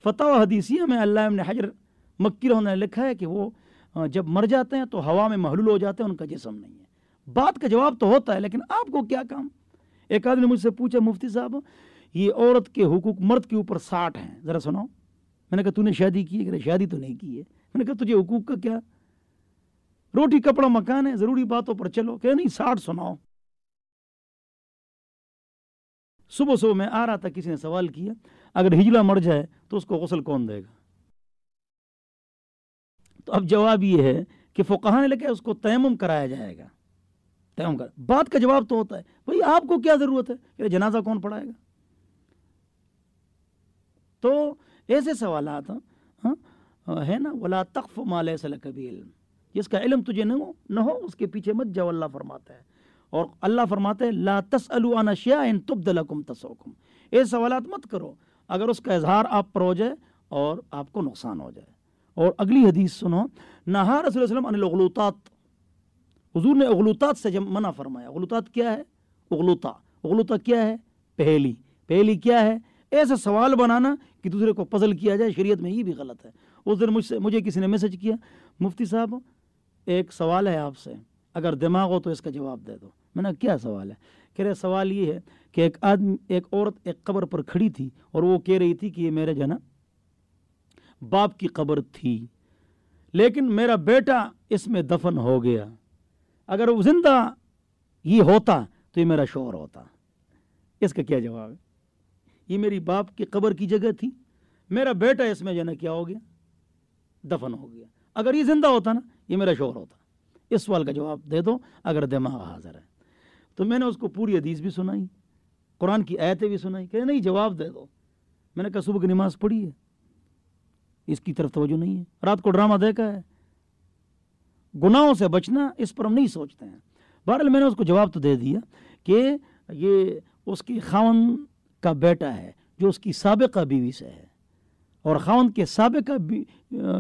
فتح و حدیثیہ میں علامہ ابن حجر مکی رحمہ اللہ نے لکھا ہے کہ وہ جب مر جاتے ہیں تو ہوا میں محلول ہو جاتے ہیں، ان کا جسم نہیں ہے۔ بات کا جواب تو ہوتا ہے لیکن آپ کو کیا کام؟ ایک آدمی نے مجھ سے پوچھا، مفتی صاحب یہ عورت کے حقوق مرد کے اوپر 60 ہیں، ذرا سناؤ۔ میں نے کہا تو نے شادی کی ہے؟ کہ شادی تو نہیں کی ہے۔ میں نے کہا تجھے حقوق کا کیا؟ روٹی کپڑا مکان ہے، ضروری باتوں پر چلو۔ کہ نہیں 60 سناؤ۔ صبح میں آ رہا تھا، کسی نے سوال کیا اگر ہجلا مر جائے تو اس کو غسل کون دے گا؟ تو اب جواب یہ ہے کہ فقہاء نے لکھا اس کو تیمم کرایا جائے گا۔ تیمم کر بات کا جواب تو ہوتا ہے بھئی آپ کو کیا ضرورت ہے کہ جنازہ کون پڑھائے گا؟ تو ایسے سوالات ہے نا، ولا تقف ما لیس لک بہ علم، جس کا علم تجھے نہ ہو اس کے پیچھے مت جاؤ، اللہ فرماتا ہے۔ اور اللہ فرماتا ہے لا تسألوا عن اشیاء ان تبد لکم تسؤکم، یہ سوالات مت کرو اگر اس کا اظہار آپ پر ہو جائے اور آپ کو نقصان ہو جائے۔ اور اگلی حدیث سنو، نہا رسول اللہ علیہ وسلم عن الاغلوطات، حضور نے اغلوطات سے منع فرمایا۔ اغلوطات کیا ہے؟ اغلوطہ کیا ہے؟ پہلی کیا ہے؟ ایسا سوال بنانا کہ دوسرے کو پزل کیا جائے، شریعت میں یہ بھی غلط ہے۔ اس دن مجھے کسی نے میسج کیا، مفتی صاحب ایک سوال ہے آپ سے، اگر دماغ ہو تو اس کا جواب دے دو۔ میں نے کیا سوال ہے؟ کہہ رہے سوال یہ ہے کہ ایک عورت ایک قبر پر کھڑی تھی اور وہ کہہ رہی تھی کہ یہ میرے جنا باپ کی قبر تھی لیکن میرا بیٹا اس میں دفن ہو گیا، اگر وہ زندہ یہ ہوتا تو یہ میرا شوہر ہوتا۔ اس کا کیا جواب ہے؟ یہ میری باپ کی قبر کی جگہ تھی، میرا بیٹا اس میں جو ہے کیا ہو گیا، دفن ہو گیا، اگر یہ زندہ ہوتا نا یہ میرا شوہر ہوتا۔ اس سوال کا جواب دے دو اگر دماغ حاضر ہے۔ تو میں نے اس کو پوری حدیث بھی سنائی، قرآن کی آیتیں بھی سنائی، کہ نہیں جواب دے دو۔ میں نے کہا صبح کی نماز پڑھی ہے، اس کی طرف توجہ نہیں ہے، رات کو ڈرامہ دیکھا ہے، گناہوں سے بچنا اس پر ہم نہیں سوچتے ہیں۔ بہرحال میں نے اس کو جواب تو دے دیا کہ یہ اس کی خاوند کا بیٹا ہے جو اس کی سابقہ بیوی سے ہے، اور خاوند کے سابقہ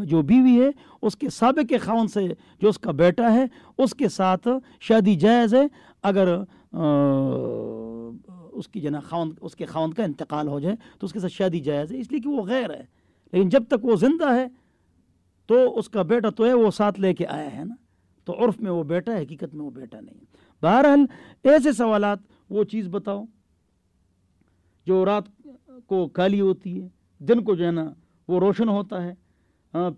جو بیوی ہے اس کے سابقہ خاوند سے جو اس کا بیٹا ہے اس کے ساتھ شادی جائز ہے اگر اس کی اس کے خاوند کا انتقال ہو جائے تو اس کے ساتھ شادی جائز ہے، اس لیے کہ وہ غیر ہے۔ لیکن جب تک وہ زندہ ہے تو اس کا بیٹا تو ہے، وہ ساتھ لے کے آیا ہے نا، تو عرف میں وہ بیٹا ہے، حقیقت میں وہ بیٹا نہیں۔ بہرحال ایسے سوالات، وہ چیز بتاؤ جو رات کو کالی ہوتی ہے، دن کو جو ہے نا وہ روشن ہوتا ہے،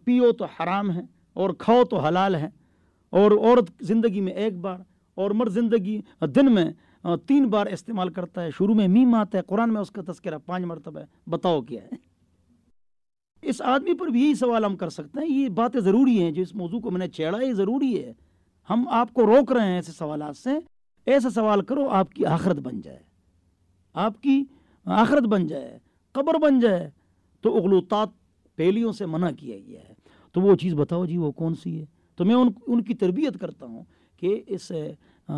پیو تو حرام ہے اور کھاؤ تو حلال ہے، اور عورت زندگی میں ایک بار اور مرد زندگی دن میں 3 بار استعمال کرتا ہے، شروع میں میم آتا ہے، قرآن میں اس کا تذکرہ 5 مرتبہ ہے، بتاؤ کیا ہے؟ اس آدمی پر بھی یہی سوال ہم کر سکتے ہیں۔ یہ باتیں ضروری ہیں، جو اس موضوع کو میں نے چھیڑا یہ ضروری ہے، ہم آپ کو روک رہے ہیں ایسے سوالات سے۔ ایسا سوال کرو آپ کی آخرت بن جائے، آپ کی آخرت بن جائے، قبر بن جائے۔ تو اغلوطات پہلیوں سے منع کیا گیا ہے، تو وہ چیز بتاؤ جی وہ کون سی ہے؟ تو میں ان کی تربیت کرتا ہوں کہ اس سے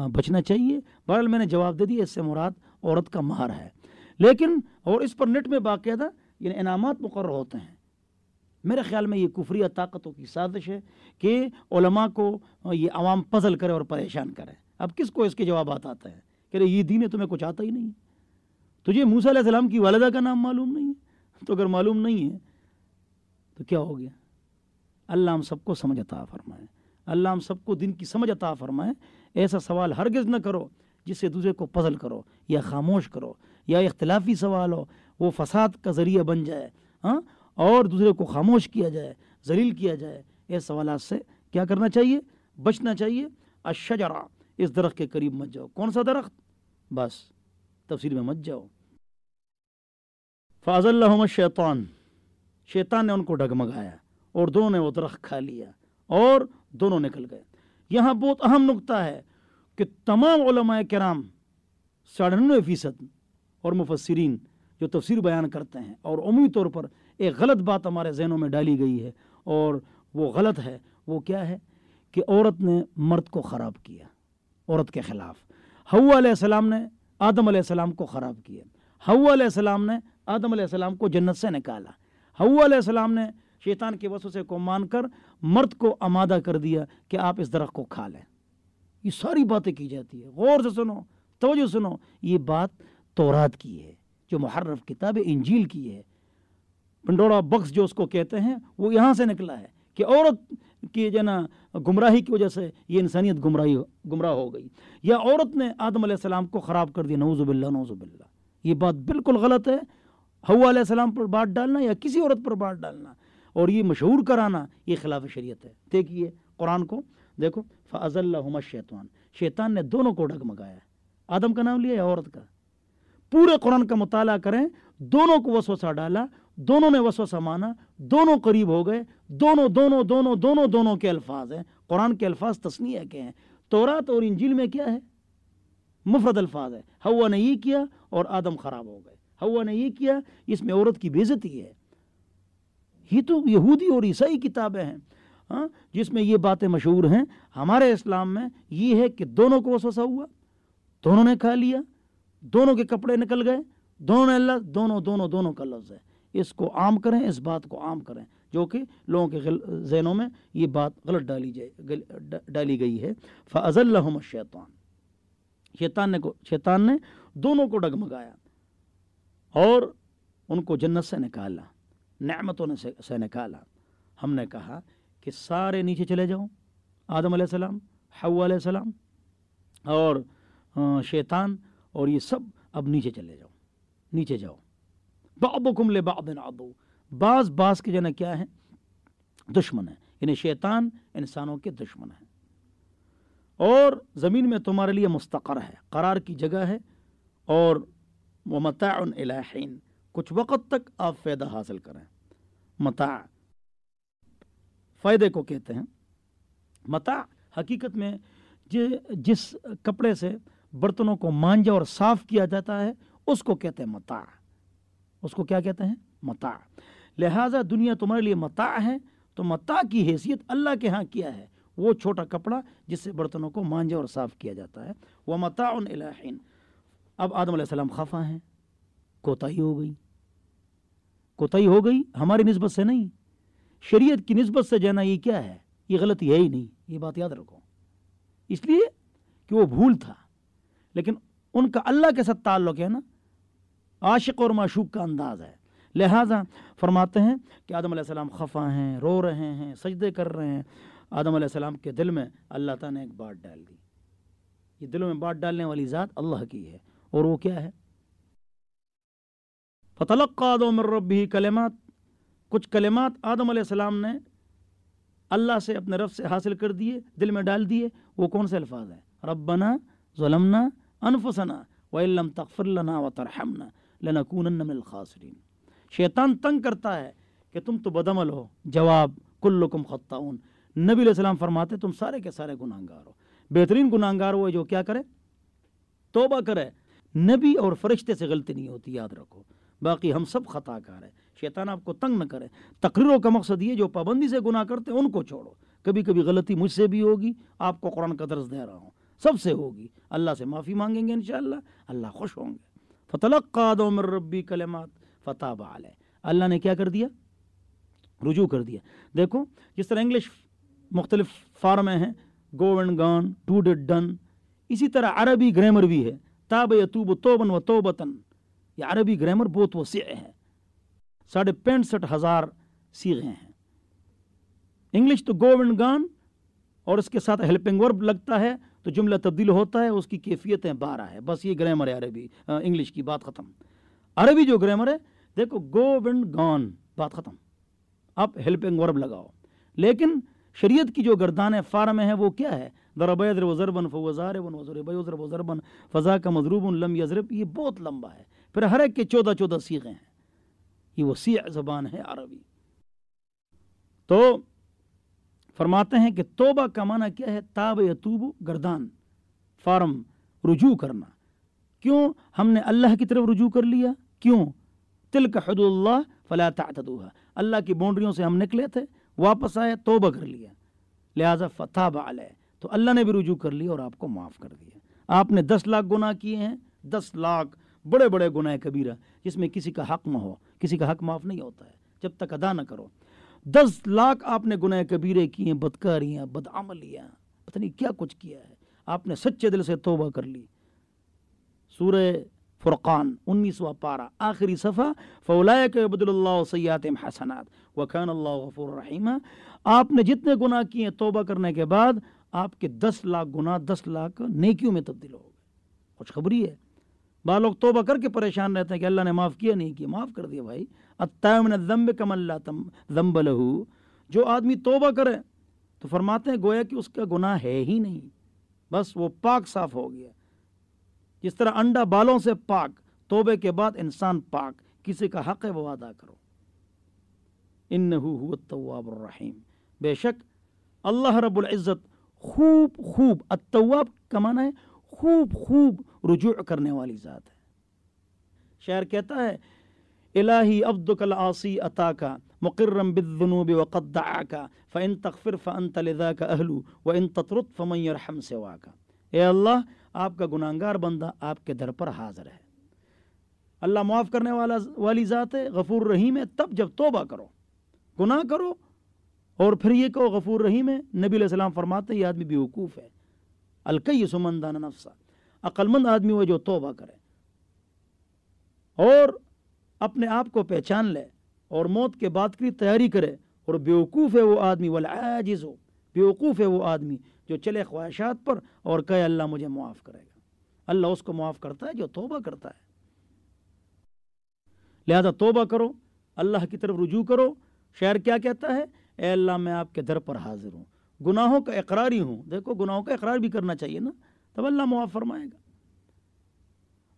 بچنا چاہیے۔ بہرحال میں نے جواب دے دیا، اس سے مراد عورت کا مہر ہے، لیکن اور اس پر نیٹ میں باقاعدہ یعنی انعامات مقرر ہوتے ہیں۔ میرے خیال میں یہ کفریہ طاقتوں کی سازش ہے کہ علماء کو یہ عوام پزل کرے اور پریشان کرے۔ اب کس کو اس کے جوابات آتا ہے کہ یہ دین ہے، تمہیں کچھ آتا ہی نہیں، تجھے موسیٰ علیہ السلام کی والدہ کا نام معلوم نہیں ہے؟ تو اگر معلوم نہیں ہے تو کیا ہو گیا؟ اللہ ہم سب کو سمجھ عطا فرمائے، اللہ ہم سب کو دین کی سمجھ عطا فرمائے۔ ایسا سوال ہرگز نہ کرو جس سے دوسرے کو پزل کرو یا خاموش کرو، یا اختلافی سوال ہو وہ فساد کا ذریعہ بن جائے اور دوسرے کو خاموش کیا جائے، ذلیل کیا جائے۔ ایسے سوالات سے کیا کرنا چاہیے؟ بچنا چاہیے۔ الشجرہ، اس درخت کے قریب مت جاؤ۔ کون سا درخت؟ بس تفصیل میں مت جاؤ۔ فَأَزَلَّهُمَ الشَّيْطَانُ، شیطان نے ان کو ڈگمگایا اور دونوں نے وہ درخت کھا لیا اور دونوں نکل گئے۔ یہاں بہت اہم نقطہ ہے کہ تمام علماء کرام 99% اور مفسرین جو تفسیر بیان کرتے ہیں، اور عمومی طور پر ایک غلط بات ہمارے ذہنوں میں ڈالی گئی ہے، اور وہ غلط ہے۔ وہ کیا ہے کہ عورت نے مرد کو خراب کیا، عورت کے خلاف۔ حوا علیہ السلام نے آدم علیہ السلام کو خراب کیا، حوا علیہ السلام نے آدم علیہ السلام کو جنت سے نکالا، حوا علیہ السلام نے شیطان کے وسوسے کو مان کر مرد کو آمادہ کر دیا کہ آپ اس درخت کو کھا لیں۔ یہ ساری باتیں کی جاتی ہے، غور سے سنو، توجہ سنو۔ یہ بات تورات کی ہے، جو محرف کتاب انجیل کی ہے۔ پنڈورا بکس جو اس کو کہتے ہیں، وہ یہاں سے نکلا ہے کہ عورت کی جو نا گمراہی کی وجہ سے یہ انسانیت گمراہ ہو گئی، یا عورت نے آدم علیہ السلام کو خراب کر دیا۔ نعوذ باللہ، نعوذ باللہ۔ یہ بات بالکل غلط ہے۔ حوا علیہ السلام پر بات ڈالنا یا کسی عورت پر بات ڈالنا اور یہ مشہور کرانا، یہ خلاف شریعت ہے۔ دیکھیے قرآن کو دیکھو، فَأَزَلَّهُمَا الشَّيْطَانُ، شیطان نے دونوں کو ڈگمگایا۔ آدم کا نام لیا یا عورت کا؟ پورے قرآن کا مطالعہ کریں، دونوں کو وسوسہ ڈالا، دونوں نے وسوسہ مانا، دونوں قریب ہو گئے۔ دونوں دونوں دونوں دونوں دونوں کے الفاظ ہیں، قرآن کے الفاظ تثنیہ کے ہیں۔ تورات اور انجیل میں کیا ہے؟ مفرد الفاظ ہے۔ حوا نے یہ کیا اور آدم خراب ہو گئے، حوا نے یہ کیا، اس میں عورت کی بے عزتی ہے۔ یہ تو یہودی اور عیسائی کتابیں ہیں جس میں یہ باتیں مشہور ہیں۔ ہمارے اسلام میں یہ ہے کہ دونوں کو وسوسہ ہوا، دونوں نے کھا لیا، دونوں کے کپڑے نکل گئے، دونوں نے اللہ، دونوں دونوں دونوں کا لفظ ہے۔ اس کو عام کریں، اس بات کو عام کریں، جو کہ لوگوں کے ذہنوں میں یہ بات غلط ڈالی گئی ہے۔ فَأَزَلَّهُمَا الشَّيْطَانُ، شیطان نے دونوں کو ڈگمگایا اور ان کو جنت سے نکالا، نعمتوں سے نکالا۔ ہم نے کہا کہ سارے نیچے چلے جاؤ، آدم علیہ السلام، حوا علیہ السلام اور شیطان اور یہ سب اب نیچے چلے جاؤ، نیچے جاؤ۔ بعضکم لبعض عدو، بعض کے جنا کیا ہے؟ دشمن ہے، یعنی شیطان انسانوں کے دشمن ہے، اور زمین میں تمہارے لیے مستقر ہے، قرار کی جگہ ہے، اور ومتاع الی حین، کچھ وقت تک آپ فائدہ حاصل کریں۔ متاع فائدے کو کہتے ہیں۔ متاع حقیقت میں جس کپڑے سے برتنوں کو مانجا اور صاف کیا جاتا ہے اس کو کہتے ہیں متاع، اس کو کیا کہتے ہیں؟ متاع۔ لہٰذا دنیا تمہارے لیے متاع ہے، تو متاع کی حیثیت اللہ کے ہاں کیا ہے؟ وہ چھوٹا کپڑا جس سے برتنوں کو مانجا اور صاف کیا جاتا ہے۔ ومتاع الی حین۔ اب آدم علیہ السلام خفا ہیں، کوتاہی ہو گئی ہماری نسبت سے نہیں، شریعت کی نسبت سے جانا یہ کیا ہے؟ یہ غلطی ہے ہی نہیں، یہ بات یاد رکھو، اس لیے کہ وہ بھول تھا، لیکن ان کا اللہ کے ساتھ تعلق ہے نا، عاشق اور معشوق کا انداز ہے۔ لہٰذا فرماتے ہیں کہ آدم علیہ السلام خفا ہیں، رو رہے ہیں، سجدے کر رہے ہیں۔ آدم علیہ السلام کے دل میں اللہ تعالیٰ نے ایک بات ڈال دی۔ یہ دلوں میں بات ڈالنے والی ذات اللہ کی ہے، اور وہ کیا ہے؟ فَتَلَقَّىٰ آدَمُ مِن رَّبِّهِ کلمات، کچھ کلمات آدم علیہ السلام نے اللہ سے، اپنے رب سے حاصل کر دیے، دل میں ڈال دیے۔ وہ کون سے الفاظ ہیں؟ ربنا ظلمنا انفسنا وَإِن لَّمْ تَغْفِرْ لَنَا وَتَرْحَمْنَا لَنَكُونَنَّ مِنَ الْخَاسِرِينَ۔ شیطان تنگ کرتا ہے کہ تم تو بدعمل ہو، جواب کلکم خطاؤن، نبی علیہ السلام فرماتے تم سارے کے سارے گناہگار ہو۔ بہترین گناہگار وہ ہے جو کیا کرے؟ توبہ کرے۔ نبی اور فرشتے سے غلطی نہیں ہوتی، یاد رکھو، باقی ہم سب خطا کار ہیں۔ شیطان آپ کو تنگ نہ کرے۔ تقریروں کا مقصد یہ جو پابندی سے گناہ کرتے ہیں ان کو چھوڑو۔ کبھی کبھی غلطی مجھ سے بھی ہوگی، آپ کو قرآن کا درس دے رہا ہوں، سب سے ہوگی، اللہ سے معافی مانگیں گے انشاءاللہ، اللہ خوش ہوں گے۔ فَتَلَقَّىٰ آدَمُ مِن رَّبِّهِ کلمات فَتَابَ عَلَيْهِ، اللہ نے کیا کر دیا؟ رجوع کر دیا۔ دیکھو جس طرح انگلش مختلف فارمیں ہیں، گو اینڈ گان، ٹو ڈڈ ڈن، اسی طرح عربی گرامر بھی ہے، تاب یتوب توبن و توبتن۔ یہ عربی گرامر بہت وسیع ہے، 65,500 صیغے ہیں۔ انگلش تو گو اینڈ گان اور اس کے ساتھ ہیلپنگ ورب لگتا ہے تو جملہ تبدیل ہوتا ہے، اس کی کیفیتیں 12 ہے، بس یہ گرامر ہے عربی انگلش کی، بات ختم۔ عربی جو گرامر ہے دیکھو، گو اینڈ گان، بات ختم، اب ہیلپنگ ورب لگاؤ۔ لیکن شریعت کی جو گردان فارم ہے وہ کیا ہے؟ ضرب یضرب ضربا فهو ضارب وضرب یضرب ضربا فذاک مضروب لم یضرب، یہ بہت لمبا ہے، پھر ہر ایک کے 14 صیغے ہیں، یہ وسیع زبان ہے عربی۔ تو فرماتے ہیں کہ توبہ کا معنی کیا ہے؟ تاب یتوب، گردان، فارم، رجوع کرنا۔ کیوں ہم نے اللہ کی طرف رجوع کر لیا؟ کیوں؟ تلک حدود اللہ فلا تعتدوها، اللہ کی باؤنڈریوں سے ہم نکلے تھے، واپس آئے، توبہ کر لیا، لہٰذا فتاب علیہ، تو اللہ نے بھی رجوع کر لیا اور آپ کو معاف کر دیا۔ آپ نے 10 لاکھ گناہ کیے ہیں، 10 لاکھ بڑے بڑے گناہ کبیرہ جس میں کسی کا حق نہ ہو، کسی کا حق معاف نہیں ہوتا ہے جب تک ادا نہ کرو۔ 10 لاکھ آپ نے گناہ کبیرے کیے ہیں، بدکاریاں، بدعملیاں، پتہ نہیں کیا کچھ کیا ہے، آپ نے سچے دل سے توبہ کر لی۔ سورہ فرقان 19واں پارہ آخری صفحہ، فَأُولَٰئِكَ يُبْدِلُ اللَّهُ سَيِّئَاتِهِمْ حَسَنَاتٍ وَكَانَ اللَّهُ غَفُورًا رَحِيمًا۔ آپ نے جتنے گناہ کیے ہیں توبہ کرنے کے بعد آپ کے 10 لاکھ گناہ 10 لاکھ نیکیوں میں تبدیل ہو گئے۔ خوشخبری ہے۔ بعض لوگ توبہ کر کے پریشان رہتے ہیں کہ اللہ نے معاف کیا نہیں کیا، معاف کر دیا بھائی۔ التائب من الذنب کمن لا ذنب لہ، جو آدمی توبہ کرے تو فرماتے ہیں گویا کہ اس کا گناہ ہے ہی نہیں، بس وہ پاک صاف ہو گیا۔ جس طرح انڈا بالوں سے پاک، توبے کے بعد انسان پاک، کسی کا حق ہے وہ ادا کرو۔ انہ هو التواب الرحیم، بے شک اللہ رب العزت خوب خوب، التواب کا معنی ہے خوب خوب رجوع کرنے والی ذات ہے۔ شاعر کہتا ہے الہی عبدک العاصی اتاکا مقرا بالذنوب وقد دعاکا فان تغفر فانت لذاک اہل وان تطرد فمن یرحم سواک۔ اے اللہ، آپ کا گناہگار بندہ آپ کے در پر حاضر ہے۔ اللہ معاف کرنے والی ذات ہے، غفور رحیم ہے، تب جب توبہ کرو، گناہ کرو اور پھر یہ کہو غفور رحیم ہے۔ نبی علیہ السلام فرماتے ہیں یہ آدمی بیوقوف ہے۔ الکیس من دان نفسہ، عقل مند آدمی وہ جو توبہ کرے اور اپنے آپ کو پہچان لے اور موت کے بعد کی تیاری کرے۔ اور بیوقوف ہے وہ آدمی، والعاجز، بیوقوف ہے وہ آدمی جو چلے خواہشات پر اور کہے اللہ مجھے معاف کرے گا۔ اللہ اس کو معاف کرتا ہے جو توبہ کرتا ہے۔ لہذا توبہ کرو، اللہ کی طرف رجوع کرو۔ شاعر کیا کہتا ہے؟ اے اللہ میں آپ کے در پر حاضر ہوں، گناہوں کا اقراری ہوں۔ دیکھو گناہوں کا اقرار بھی کرنا چاہیے نا، تب اللہ معاف فرمائے گا۔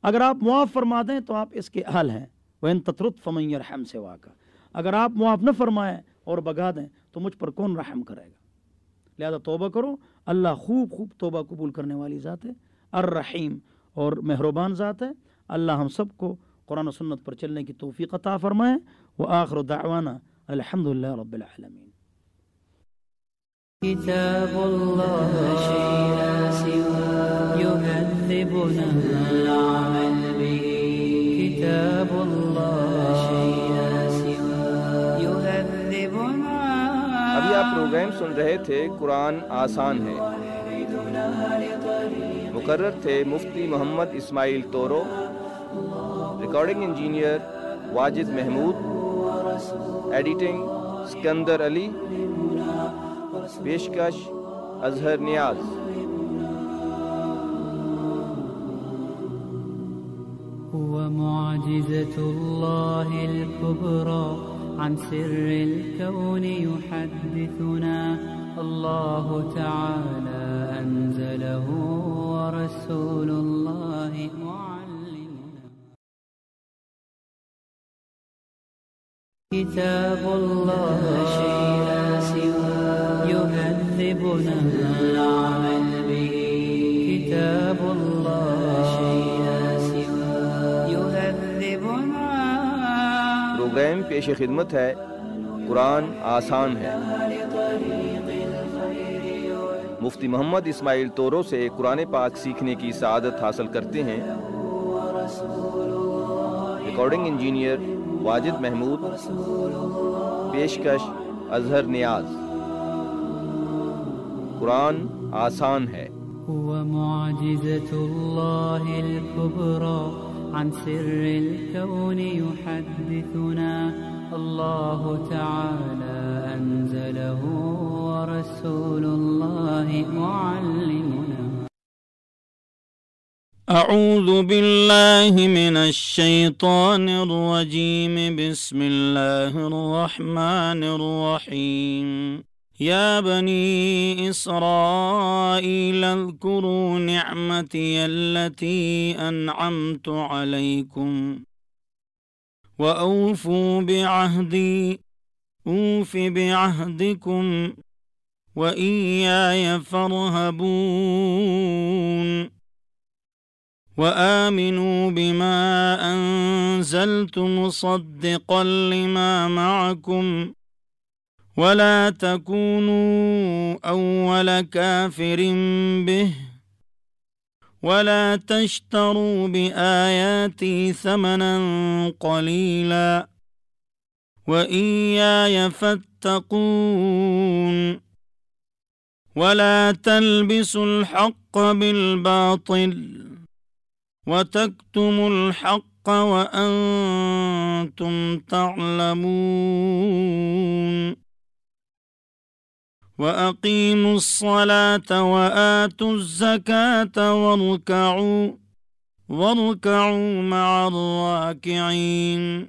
اگر آپ معاف فرما دیں تو آپ اس کے اہل ہیں۔ وَإِن تَطْرُدْ فَمَن يَرْحَمْ سِوَاكَ، اگر آپ معاف نہ فرمائیں اور بگا دیں تو مجھ پر کون رحم کرے گا؟ لہذا توبہ کرو، اللہ خوب خوب توبہ قبول کرنے والی ذات ہے، الرحیم، اور مہربان ذات ہے۔ اللہ ہم سب کو قرآن و سنت پر چلنے کی توفیق عطا فرمائے۔ وآخر دعوانا الحمدللہ رب العالمین۔ كتاب الله شيء لا سوى يهذبنا العمل به، كتاب الله شيء لا سوى يهذبنا۔ ابھی آپ پروگرام سن رہے تھے قرآن آسان ہے، مقرر تھے Mufti Muhammad Ismail Toru, recording engineer Wajid Mahmood, editing Sikandar Ali, پیشکش اظہر نیاز۔ هو معجزة الله الكبرى عن سر الكون يحدثنا، الله تعالى أنزله ورسول الله معلمنا، كتاب الله شيء لا سوى يهذبنا العمل به، كتاب الله شيء لا سوى يهذبنا۔ پروگرام پیش خدمت ہے قرآن آسان ہے۔ مفتی محمد اسماعیل طورو سے قرآن پاک سیکھنے کی سعادت حاصل کرتے ہیں۔ ریکارڈنگ انجینئر واجد محمود، پیشکش اظہر نیاز۔ قرآن آسان ہے۔ هو معجزة الله الكبرى عن سر الكون يحدثنا، الله تعالى أنزله ورسول الله معلمنا۔ أعوذ بالله من الشيطان الرجيم، بسم الله الرحمن الرحيم۔ يا بني إسرائيل اذكروا نعمتي التي أنعمت عليكم وأوفوا بعهدي أوف بعهدكم وإياي فارهبون۔ وآمنوا بما أنزلت مصدقا لما معكم ولا تكونوا أول كافر به ولا تشتروا بآياتي ثمنا قليلا وإياي فاتقون ولا تلبسوا الحق بالباطل وتكتموا الحق وأنتم تعلمون وأقيموا الصلاة وآتوا الزكاة واركعوا مع الراكعين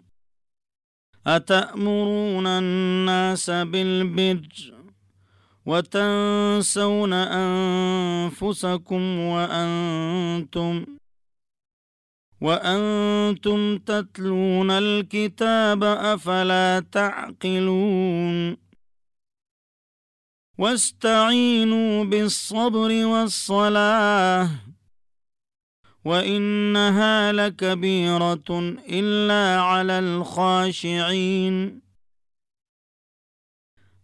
أتأمرون الناس بالبر وتنسون أنفسكم وأنتم تتلون الكتاب أفلا تعقلون واستعينوا بالصبر والصلاة وإنها لكبيرة إلا على الخاشعين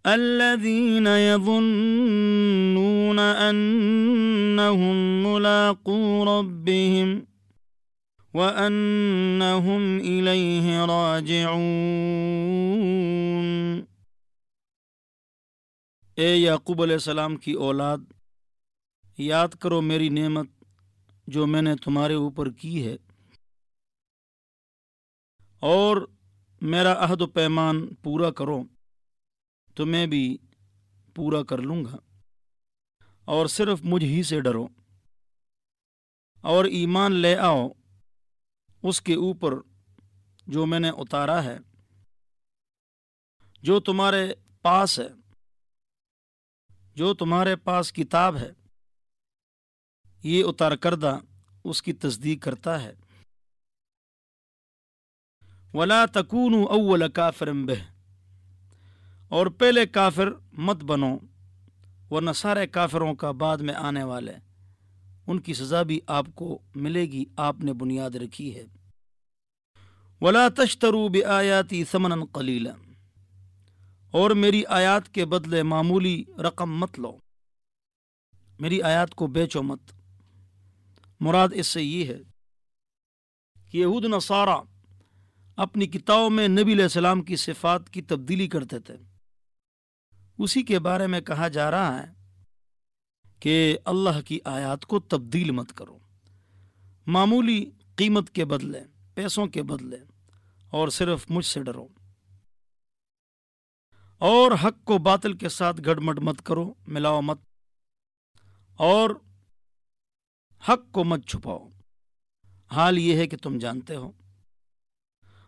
الذين يظنون أنهم ملاقو ربهم وأنهم إليه راجعون۔ اے یعقوب علیہ السلام کی اولاد، یاد کرو میری نعمت جو میں نے تمہارے اوپر کی ہے، اور میرا عہد و پیمان پورا کرو تو میں بھی پورا کر لوں گا، اور صرف مجھ ہی سے ڈرو، اور ایمان لے آؤ اس کے اوپر جو میں نے اتارا ہے، جو تمہارے پاس ہے، جو تمہارے پاس کتاب ہے، یہ اتار کردہ اس کی تصدیق کرتا ہے۔ وَلَا تَكُونُوا أَوَّلَ كَافِرٍ بِهِ، اور پہلے کافر مت بنو، ورنہ سارے کافروں کا بعد میں آنے والے ان کی سزا بھی آپ کو ملے گی، آپ نے بنیاد رکھی ہے۔ وَلَا تَشْتَرُوا بِآيَاتِي ثَمَنًا قَلِيلًا، اور میری آیات کے بدلے معمولی رقم مت لو، میری آیات کو بیچو مت۔ مراد اس سے یہ ہے کہ یہود نصارہ اپنی کتابوں میں نبی علیہ السلام کی صفات کی تبدیلی کرتے تھے، اسی کے بارے میں کہا جا رہا ہے کہ اللہ کی آیات کو تبدیل مت کرو، معمولی قیمت کے بدلے، پیسوں کے بدلے، اور صرف مجھ سے ڈرو، اور حق کو باطل کے ساتھ گڑمٹ مت کرو، ملاؤ مت، اور حق کو مت چھپاؤ، حال یہ ہے کہ تم جانتے ہو،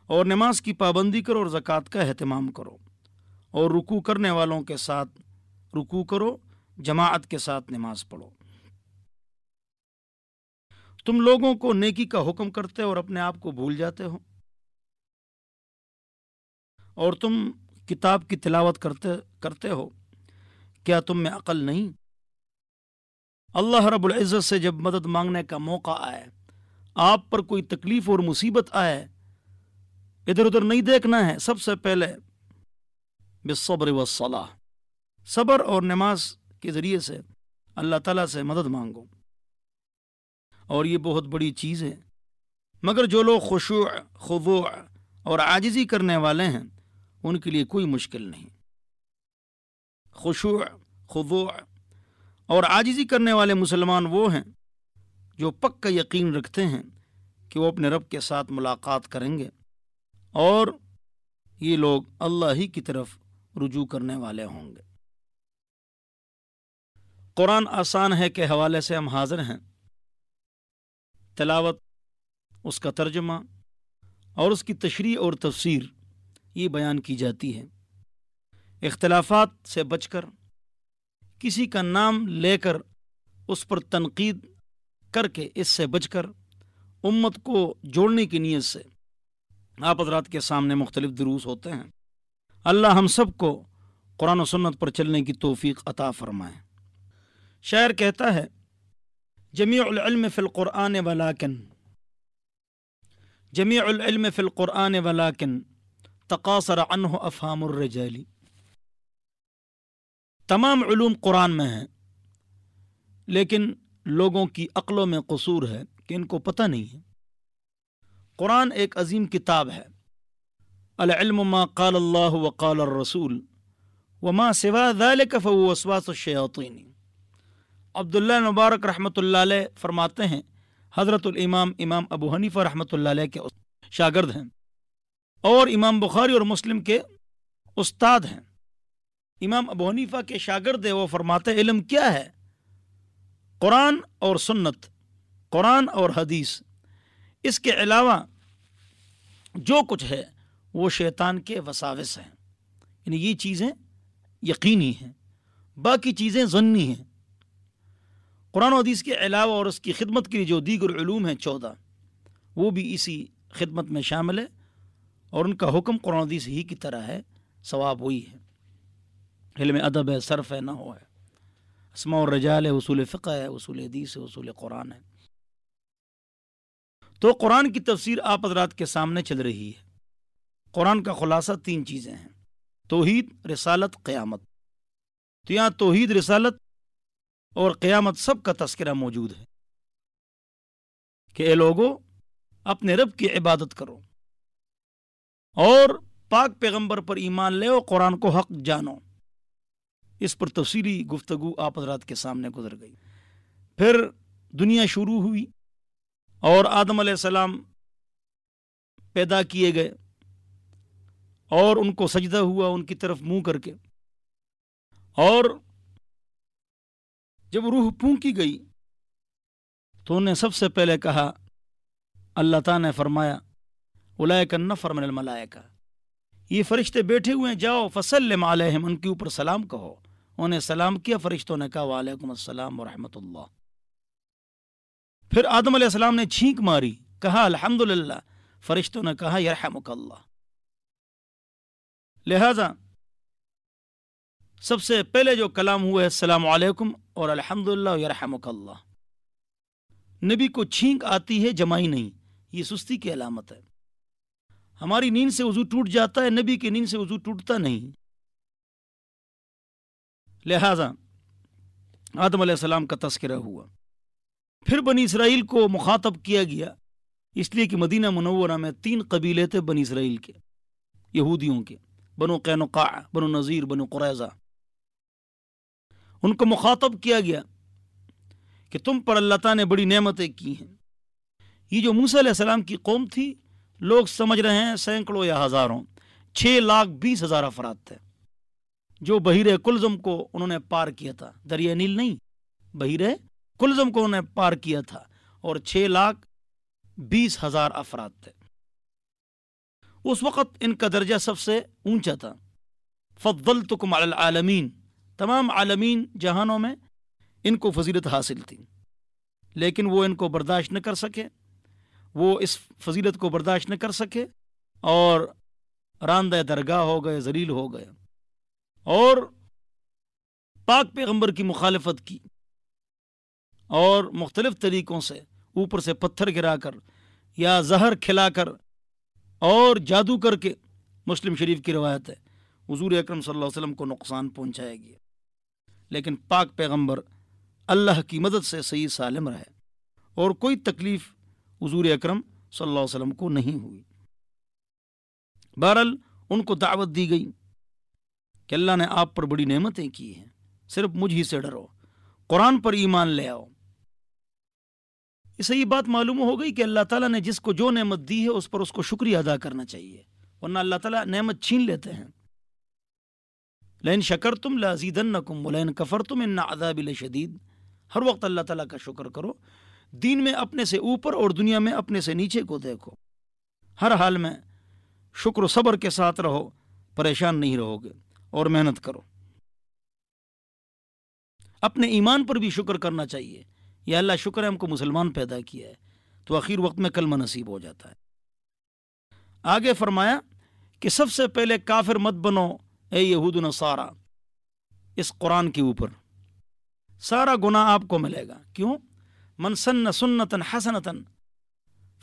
اور نماز کی پابندی کرو اور زکوٰۃ کا اہتمام کرو، اور رکوع کرنے والوں کے ساتھ رکوع کرو، جماعت کے ساتھ نماز پڑھو۔ تم لوگوں کو نیکی کا حکم کرتے اور اپنے آپ کو بھول جاتے ہو، اور تم کتاب کی تلاوت کرتے ہو، کیا تم میں عقل نہیں؟ اللہ رب العزت سے جب مدد مانگنے کا موقع آئے، آپ پر کوئی تکلیف اور مصیبت آئے، ادھر ادھر نہیں دیکھنا ہے، سب سے پہلے بالصبر والصلاۃ، صبر اور نماز کے ذریعے سے اللہ تعالیٰ سے مدد مانگو، اور یہ بہت بڑی چیز ہے۔ مگر جو لوگ خشوع، خضوع اور عاجزی کرنے والے ہیں ان کے لیے کوئی مشکل نہیں۔ خشوع، خضوع اور عاجزی کرنے والے مسلمان وہ ہیں جو پکا یقین رکھتے ہیں کہ وہ اپنے رب کے ساتھ ملاقات کریں گے، اور یہ لوگ اللہ ہی کی طرف رجوع کرنے والے ہوں گے۔ قرآن آسان ہے کے حوالے سے ہم حاضر ہیں، تلاوت، اس کا ترجمہ اور اس کی تشریح اور تفسیر یہ بیان کی جاتی ہے۔ اختلافات سے بچ کر، کسی کا نام لے کر اس پر تنقید کر کے، اس سے بچ کر امت کو جوڑنے کی نیت سے آپ حضرات کے سامنے مختلف دروس ہوتے ہیں۔ اللہ ہم سب کو قرآن و سنت پر چلنے کی توفیق عطا فرمائے۔ شاعر کہتا ہے، جمیع العلم فی القرآن ولکن جمیع العلم فی القرآن ولکن تقاصر عنہ افہام الرجال، تمام علوم قرآن میں ہیں لیکن لوگوں کی عقلوں میں قصور ہے کہ ان کو پتہ نہیں ہے۔ قرآن ایک عظیم کتاب ہے، العلم ما قال اللہ وقال الرسول وما سوا ذلك فهو وسواس الشیاطین۔ عبداللہ مبارک رحمۃ اللہ علیہ فرماتے ہیں حضرت الامام امام ابو حنیفہ رحمۃ اللہ علیہ کے شاگرد ہیں اور امام بخاری اور مسلم کے استاد ہیں۔ امام ابو حنیفہ کے شاگرد ہیں، وہ فرماتے ہیں علم کیا ہے؟ قرآن اور سنت، قرآن اور حدیث، اس کے علاوہ جو کچھ ہے وہ شیطان کے وساوس ہیں، یعنی یہ چیزیں یقینی ہیں، باقی چیزیں ظنی ہیں۔ قرآن و حدیث کے علاوہ اور اس کی خدمت کے لیے جو دیگر علوم ہیں 14، وہ بھی اسی خدمت میں شامل ہے اور ان کا حکم قرآن و حدیث ہی کی طرح ہے، ثواب وہی ہے۔ علم ادب ہے، صرف ہے، نحو ہے، اسماء الرجال ہے، اصول فقہ ہے، اصول حدیث ہے، اصول قرآن ہے۔ تو قرآن کی تفسیر آپ حضرات کے سامنے چل رہی ہے۔ قرآن کا خلاصہ 3 چیزیں ہیں، توحید، رسالت، قیامت۔ تو یہاں توحید، رسالت اور قیامت سب کا تذکرہ موجود ہے کہ اے لوگو اپنے رب کی عبادت کرو اور پاک پیغمبر پر ایمان لے اور قرآن کو حق جانو۔ اس پر تفصیلی گفتگو آپ حضرات کے سامنے گزر گئی۔ پھر دنیا شروع ہوئی اور آدم علیہ السلام پیدا کیے گئے اور ان کو سجدہ ہوا ان کی طرف منہ کر کے، اور جب روح پھونکی گئی تو انہیں سب سے پہلے کہا، اللہ تعالیٰ نے فرمایا اولئک النفر من الملائکہ، یہ فرشتے بیٹھے ہوئے ہیں، جاؤ فسلم علیہم، ان کے اوپر سلام کہو۔ انہیں سلام کیا، فرشتوں نے کہا وعلیکم السلام ورحمۃ اللہ۔ پھر آدم علیہ السلام نے چھینک ماری، کہا الحمدللہ، فرشتوں نے کہا یرحمک اللہ۔ لہذا سب سے پہلے جو کلام ہوا ہے السلام علیکم اور الحمدللہ یرحمک اللہ۔ نبی کو چھینک آتی ہے، جمائی نہیں، یہ سستی کی علامت ہے۔ ہماری نیند سے وضو ٹوٹ جاتا ہے، نبی کی نیند سے وضو ٹوٹتا نہیں۔ لہذا آدم علیہ السلام کا تذکرہ ہوا۔ پھر بنی اسرائیل کو مخاطب کیا گیا، اس لیے کہ مدینہ منورہ میں 3 قبیلے تھے بنی اسرائیل کے، یہودیوں کے، بنو قینقاع، بنو نذیر، بنو قریظہ۔ ان کو مخاطب کیا گیا کہ تم پر اللہ تعالیٰ نے بڑی نعمتیں کی ہیں۔ یہ جو موسیٰ علیہ السلام کی قوم تھی، لوگ سمجھ رہے ہیں سینکڑوں یا ہزاروں، 6,20,000 افراد تھے جو بحیرہ کلزم کو انہوں نے پار کیا تھا، دریا نیل نہیں، بحیرہ کلزم کو انہوں نے پار کیا تھا، اور 6,20,000 افراد تھے۔ اس وقت ان کا درجہ سب سے اونچا تھا، فضلتکم علی العالمین، تمام عالمین جہانوں میں ان کو فضیلت حاصل تھی، لیکن وہ ان کو برداشت نہ کر سکے، وہ اس فضیلت کو برداشت نہ کر سکے اور راندہ درگاہ ہو گئے، ذلیل ہو گئے، اور پاک پیغمبر کی مخالفت کی اور مختلف طریقوں سے، اوپر سے پتھر گرا کر یا زہر کھلا کر اور جادو کر کے، مسلم شریف کی روایت ہے، حضور اکرم صلی اللہ علیہ وسلم کو نقصان پہنچایا گیا، لیکن پاک پیغمبر اللہ کی مدد سے صحیح سالم رہے اور کوئی تکلیف حضور اکرم صلی اللہ علیہ وسلم کو نہیں ہوئی۔ بہرحال ان کو دعوت دی گئی کہ اللہ نے آپ پر بڑی نعمتیں کی ہیں، صرف مجھ ہی سے ڈرو، قرآن پر ایمان لے آؤ۔ اس سے یہ بات معلوم ہو گئی کہ اللہ تعالیٰ نے جس کو جو نعمت دی ہے اس پر اس کو شکریہ ادا کرنا چاہیے، ورنہ اللہ تعالیٰ نعمت چھین لیتے ہیں۔ لئن شکرتم لازیدنکم ولئن کفرتم ان عذابی لشدید۔ ہر وقت اللہ تعالیٰ کا شکر کرو، دین میں اپنے سے اوپر اور دنیا میں اپنے سے نیچے کو دیکھو، ہر حال میں شکر و صبر کے ساتھ رہو، پریشان نہیں رہو گے، اور محنت کرو۔ اپنے ایمان پر بھی شکر کرنا چاہیے، یا اللہ شکر ہے ہم کو مسلمان پیدا کیا ہے، تو آخر وقت میں کلمہ نصیب ہو جاتا ہے۔ آگے فرمایا کہ سب سے پہلے کافر مت بنو اے یہود و نصارہ، اس قرآن کے اوپر سارا گناہ آپ کو ملے گا۔ کیوں؟ من سن سنة حسنة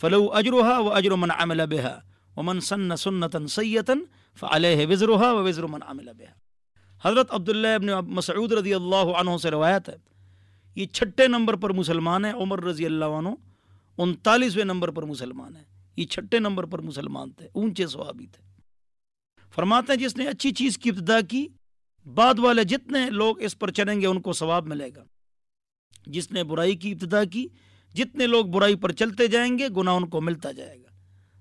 فلو أجرها وأجر من عمل بها ومن سن سنة سيئة فعليه وزرها ووزر من عمل بها. حضرت عبداللہ ابن مسعود رضی اللہ عنہ سے روایت ہے، یہ 6 نمبر پر مسلمان ہے. عمر رضی اللہ عنہ 39ویں نمبر پر مسلمان ہے. یہ 6 نمبر پر مسلمان تھے، اونچے صحابی تھے. فرماتے ہیں جس نے اچھی چیز کی ابتدا کی، بعد والے جتنے لوگ اس پر چلیں گے ان کو ثواب ملے گا. جس نے برائی کی ابتدا کی، جتنے لوگ برائی پر چلتے جائیں گے گناہ ان کو ملتا جائے گا.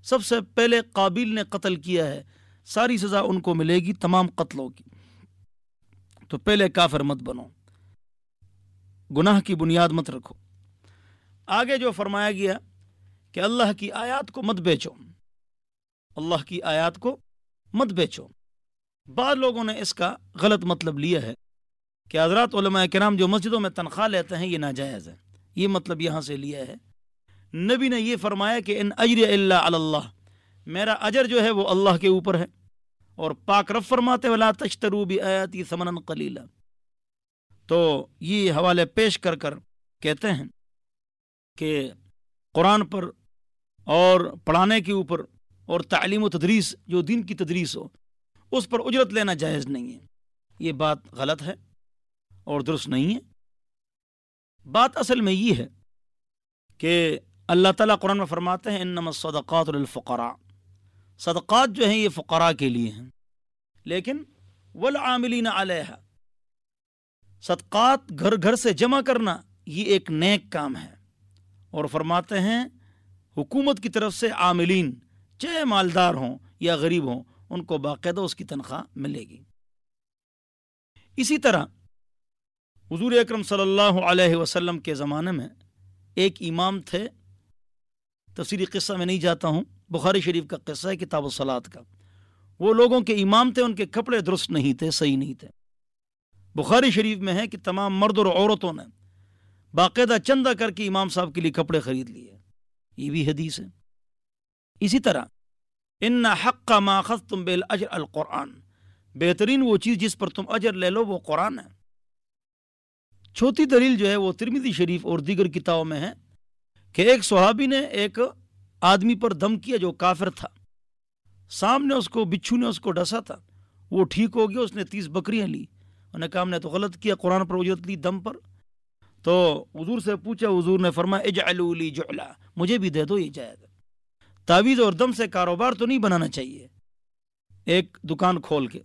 سب سے پہلے قابیل نے قتل کیا ہے، ساری سزا ان کو ملے گی تمام قتلوں کی. تو پہلے کافر مت بنو، گناہ کی بنیاد مت رکھو. آگے جو فرمایا گیا کہ اللہ کی آیات کو مت بیچو، اللہ کی آیات کو مت بیچو. بعض لوگوں نے اس کا غلط مطلب لیا ہے کہ حضرات علماء کرام جو مسجدوں میں تنخواہ لیتے ہیں یہ ناجائز ہے، یہ مطلب یہاں سے لیا ہے. نبی نے یہ فرمایا کہ ان اجر الا علی اللہ، میرا اجر جو ہے وہ اللہ کے اوپر ہے. اور پاک رب فرماتے ولا تشتروا بآیاتی ثمنا قلیلا. تو یہ حوالے پیش کر کر کہتے ہیں کہ قرآن پر اور پڑھانے کے اوپر اور تعلیم و تدریس جو دین کی تدریس ہو اس پر اجرت لینا جائز نہیں ہے. یہ بات غلط ہے اور درست نہیں ہے. بات اصل میں یہ ہے کہ اللہ تعالیٰ قرآن میں فرماتے ہیں انما الصدقات للفقراء، صدقات جو ہیں یہ فقراء کے لیے ہیں. لیکن والعاملین علیہا، صدقات گھر گھر سے جمع کرنا یہ ایک نیک کام ہے. اور فرماتے ہیں حکومت کی طرف سے عاملین چاہے مالدار ہوں یا غریب ہوں ان کو باقاعدہ اس کی تنخواہ ملے گی. اسی طرح حضور اکرم صلی اللہ علیہ وسلم کے زمانے میں ایک امام تھے، تفصیلی قصہ میں نہیں جاتا ہوں، بخاری شریف کا قصہ ہے کتاب الصلاۃ کا. وہ لوگوں کے امام تھے، ان کے کپڑے درست نہیں تھے، صحیح نہیں تھے. بخاری شریف میں ہے کہ تمام مرد اور عورتوں نے باقاعدہ چندہ کر کے امام صاحب کے لیے کپڑے خرید لیے. یہ بھی حدیث ہے. اسی طرح ان حق ما اخذتم بالاجر القرآن، بہترین وہ چیز جس پر تم اجر لے لو وہ قرآن ہے. چھوٹی دلیل جو ہے وہ ترمذی شریف اور دیگر کتابوں میں ہے کہ ایک صحابی نے ایک آدمی پر دم کیا جو کافر تھا. سامنے اس کو بچھو نے اس کو ڈسا تھا، وہ ٹھیک ہو گیا. اس نے 30 بکریاں لی. انہوں نے کہا ہم نے تو غلط کیا، قرآن پر اجرت لی دم پر. تو حضور سے پوچھا، حضور نے فرمایا اجعلوا لی جعلا، مجھے بھی دے دو، یہ جائز ہے. تعویذ اور دم سے کاروبار تو نہیں بنانا چاہیے ایک دکان کھول کے،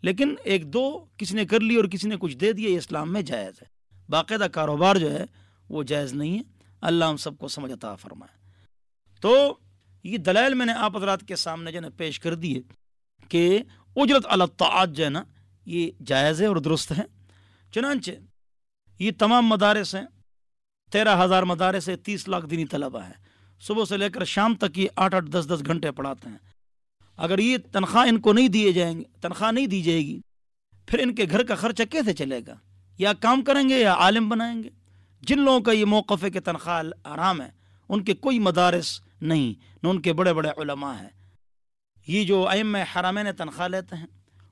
لیکن ایک دو کسی نے کر لی اور کسی نے کچھ دے دیا، یہ اسلام میں جائز ہے. باقاعدہ کاروبار جو ہے وہ جائز نہیں ہے. اللہ ہم سب کو سمجھ عطا فرمائے. تو یہ دلائل میں نے آپ حضرات کے سامنے جو ہے پیش کر دی ہے کہ اجرت علی الطاعات جو ہے نا یہ جائز ہے اور درست ہے. چنانچہ یہ تمام مدارس ہیں، 13,000 مدارس ہے، 30 لاکھ دینی طلبہ ہیں، صبح سے لے کر شام تک یہ 8-8 10-10 گھنٹے پڑھاتے ہیں. اگر یہ تنخواہ ان کو نہیں دیے جائیں گے، تنخواہ نہیں دی جائے گی، پھر ان کے گھر کا خرچہ کیسے چلے گا؟ یا کام کریں گے یا عالم بنائیں گے. جن لوگوں کا یہ موقف ہے کہ تنخواہ آرام ہے ان کے کوئی مدارس نہیں، نہ ان کے بڑے بڑے علماء ہیں. یہ جو ائمہ حرمین تنخواہ لیتے ہیں،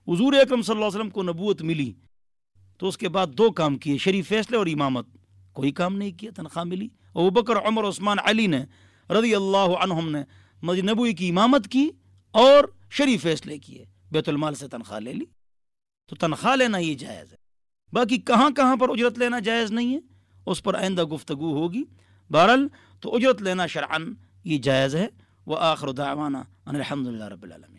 حضور اکرم صلی اللہ علیہ وسلم کو نبوت ملی تو اس کے بعد 2 کام کیے، شریف فیصلے اور امامت. کوئی کام نہیں کیا، تنخواہ ملی. ابوبکر، عمر، عثمان، علی نے رضی اللہ عنہم نے مسجد نبوی کی امامت کی اور شریف فیصلے کیے، بیت المال سے تنخواہ لے لی. تو تنخواہ لینا یہ جائز ہے. باقی کہاں کہاں پر اجرت لینا جائز نہیں ہے اس پر آئندہ گفتگو ہوگی. بہرحال تو اجرت لینا شرعاً یہ جائز ہے. وآخر دعوانا ان الحمدللہ رب العالمین.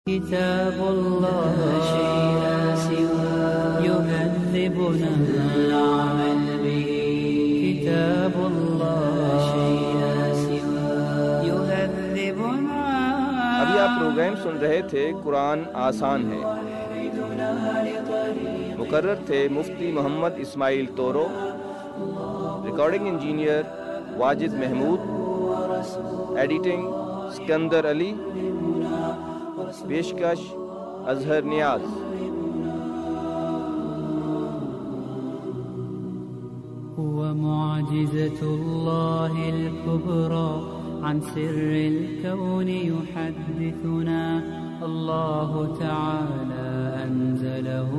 كتاب الله لا شيء سوى يهذبنا العمل به. كتاب الله لا شيء سوى يهذبنا. ابھی آپ پروگرام سن رہے تھے قرآن آسان ہے. مقرر تھے Mufti Muhammad Ismail Toru, recording engineer Wajid Mahmood, editing Sikandar Ali, پیشکش اظہر نیاز. هو معجزة الله الكبرى عن سر الكون يحدثنا. الله تعالى أنزله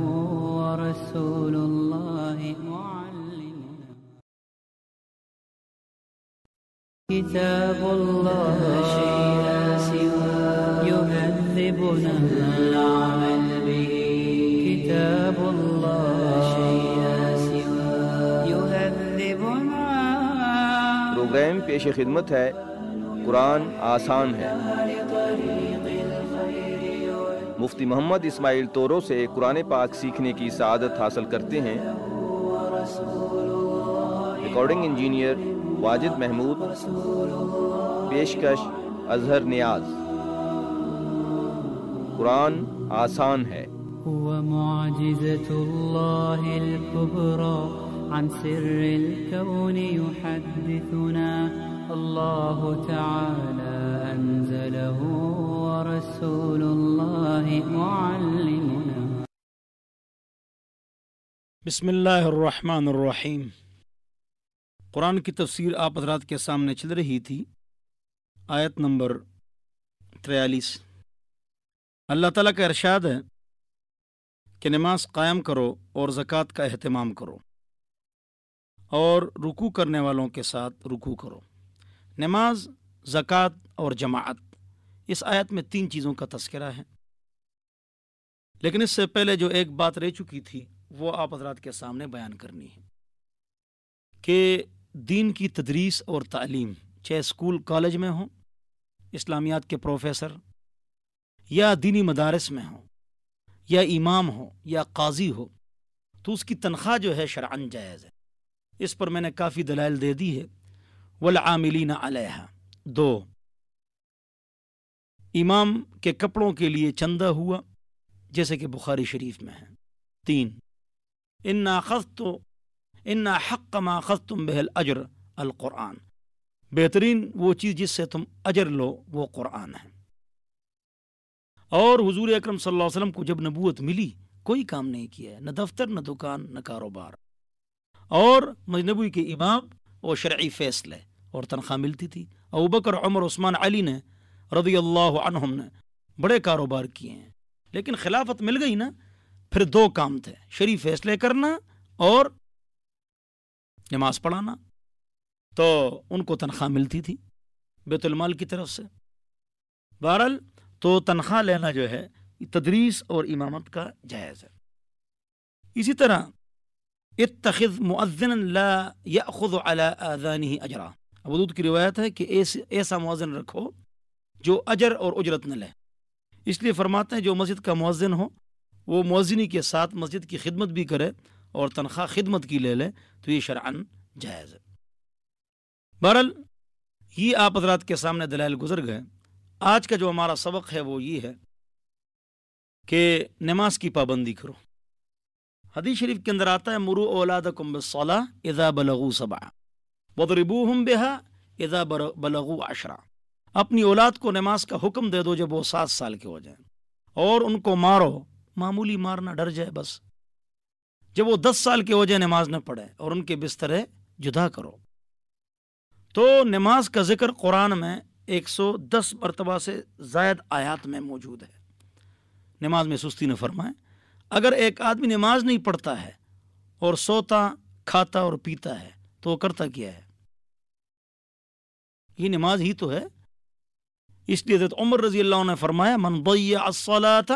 ورسول الله معلم. كتاب الله لا شيء سوى يهذبنا العمل به كتاب الله لا شيء سوى يهذبنا. پروگرام پیش خدمت ہے قرآن آسان ہے. مفتی محمد اسماعیل تورو سے قرآن پاک سیکھنے کی سعادت حاصل کرتے ہیں. Recording engineer Wajid Mahmood. پیشکش اظہر نیاز. قرآن آسان ہے. هو معجزة الله الكبرى عن سر الكون يحدثنا الله تعالى أنزله ورسول الله معلمنا. بسم اللہ الرحمن الرحیم. قرآن کی تفسیر آپ حضرات کے سامنے چل رہی تھی. آیت نمبر 43. اللہ تعالیٰ کا ارشاد ہے کہ نماز قائم کرو اور زکوٰۃ کا اہتمام کرو اور رکوع کرنے والوں کے ساتھ رکوع کرو. نماز، زکوٰۃ اور جماعت، اس آیت میں 3 چیزوں کا تذکرہ ہے. لیکن اس سے پہلے جو ایک بات رہ چکی تھی وہ آپ حضرات کے سامنے بیان کرنی ہے کہ دین کی تدریس اور تعلیم، چاہے اسکول کالج میں ہوں، اسلامیات کے پروفیسر، یا دینی مدارس میں ہوں، یا امام ہو یا قاضی ہو، تو اس کی تنخواہ جو ہے شرعاً جائز ہے. اس پر میں نے کافی دلائل دے دی ہے. والعاملین علیہا. 2، امام کے کپڑوں کے لیے چندہ ہوا جیسے کہ بخاری شریف میں ہے. 3، ان حق ما اخذتم به الاجر القرآن. بہترین وہ چیز جس سے تم اجر لو وہ قرآن ہے. اور حضور اکرم صلی اللہ علیہ وسلم کو جب نبوت ملی کوئی کام نہیں کیا ہے، نہ دفتر، نہ دکان، نہ کاروبار، اور مجنبی کے امام اور شرعی فیصلے اور تنخواہ ملتی تھی. ابوبکر، عمر، عثمان، علی نے رضی اللہ عنہم نے بڑے کاروبار کیے ہیں، لیکن خلافت مل گئی نا، پھر 2 کام تھے، شرعی فیصلے کرنا اور نماز پڑھانا. تو ان کو تنخواہ ملتی تھی بیت المال کی طرف سے. بہرحال تو تنخواہ لینا جو ہے تدریس اور امامت کا جائز ہے. اسی طرح اتخذ مؤذنا لا یأخذ علی آذانہ اجرا. ابو داؤد کی روایت ہے کہ ایسا مؤذن رکھو جو اجر اور اجرت نہ لے. اس لیے فرماتے ہیں جو مسجد کا مؤذن ہو وہ مؤذنی کے ساتھ مسجد کی خدمت بھی کرے اور تنخواہ خدمت کی لے لے تو یہ شرعاً جائز ہے. بہرحال یہ آپ حضرات کے سامنے دلائل گزر گئے. آج کا جو ہمارا سبق ہے وہ یہ ہے کہ نماز کی پابندی کرو. حدیث شریف کے اندر آتا ہے مروا اولادکم بالصلاۃ اذا بلغوا 7 واضربوہم بها اذا بلغوا 10. اپنی اولاد کو نماز کا حکم دے دو جب وہ 7 سال کے ہو جائیں، اور ان کو مارو، معمولی مارنا، ڈر جائے بس. جب وہ 10 سال کے ہو جائے نماز نہ پڑھے اور ان کے بسترے جدا کرو. تو نماز کا ذکر قرآن میں 110 مرتبہ سے زائد آیات میں موجود ہے. نماز میں سستی نہ فرمائیں. اگر ایک آدمی نماز نہیں پڑھتا ہے اور سوتا، کھاتا اور پیتا ہے تو وہ کرتا کیا ہے؟ یہ نماز ہی تو ہے. اس لیے حضرت عمر رضی اللہ عنہ نے فرمایا من ضیع الصلاۃ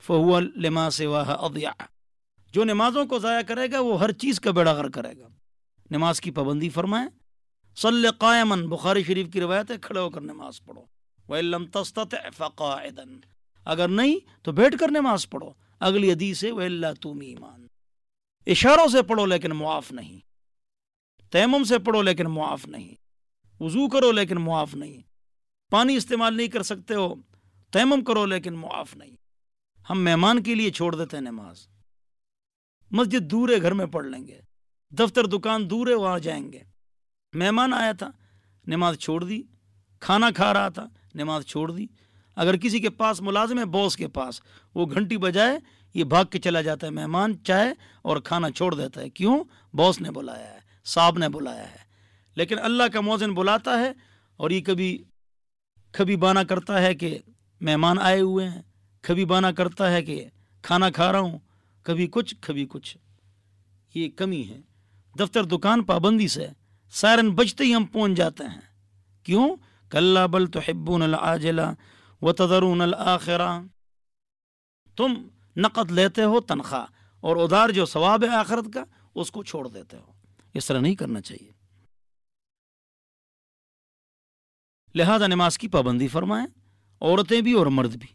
فهو لما سواها اضيع. جو نمازوں کو ضائع کرے گا وہ ہر چیز کا بیڑا غرق کرے گا. نماز کی پابندی فرمائیں. صلی قائما، بخاری شریف کی روایت ہے، کھڑے ہو کر نماز پڑھو. وَإِن لَمْ تَسْتَطِعْ فَقَاعِدًا، اگر نہیں تو بیٹھ کر نماز پڑھو. اگلی حدیث ہے وَإِلَّا تُمِيمًا، اشاروں سے پڑھو لیکن معاف نہیں، تیمم سے پڑھو لیکن معاف نہیں، وضو کرو لیکن معاف نہیں، پانی استعمال نہیں کر سکتے ہو تیمم کرو لیکن معاف نہیں. ہم مہمان کے لیے چھوڑ دیتے ہیں نماز. مسجد دور ہے، گھر میں پڑھ لیں گے. دفتر دکان دور ہے، وہاں جائیں گے. مہمان آیا تھا، نماز چھوڑ دی. کھانا کھا رہا تھا، نماز چھوڑ دی. اگر کسی کے پاس ملازم ہے، باس کے پاس، وہ گھنٹی بجائے یہ بھاگ کے چلا جاتا ہے. مہمان چائے اور کھانا چھوڑ دیتا ہے. کیوں؟ باس نے بلایا ہے، صاحب نے بلایا ہے. لیکن اللہ کا مؤذن بلاتا ہے اور یہ کبھی بہانہ کرتا ہے کہ مہمان آئے ہوئے ہیں، کبھی بہانہ کرتا ہے کہ کھانا کھا رہا ہوں، کبھی کچھ. یہ کمی ہے. دفتر دکان پابندی سے سائرن بجتے ہی ہم پہنچ جاتے ہیں کیوں؟ کلا بل تحبون العاجلہ وتذرون الآخرہ، تم نقد لیتے ہو تنخواہ اور ادھار جو ثواب ہے آخرت کا اس کو چھوڑ دیتے ہو. اس طرح نہیں کرنا چاہیے. لہذا نماز کی پابندی فرمائیں، عورتیں بھی اور مرد بھی،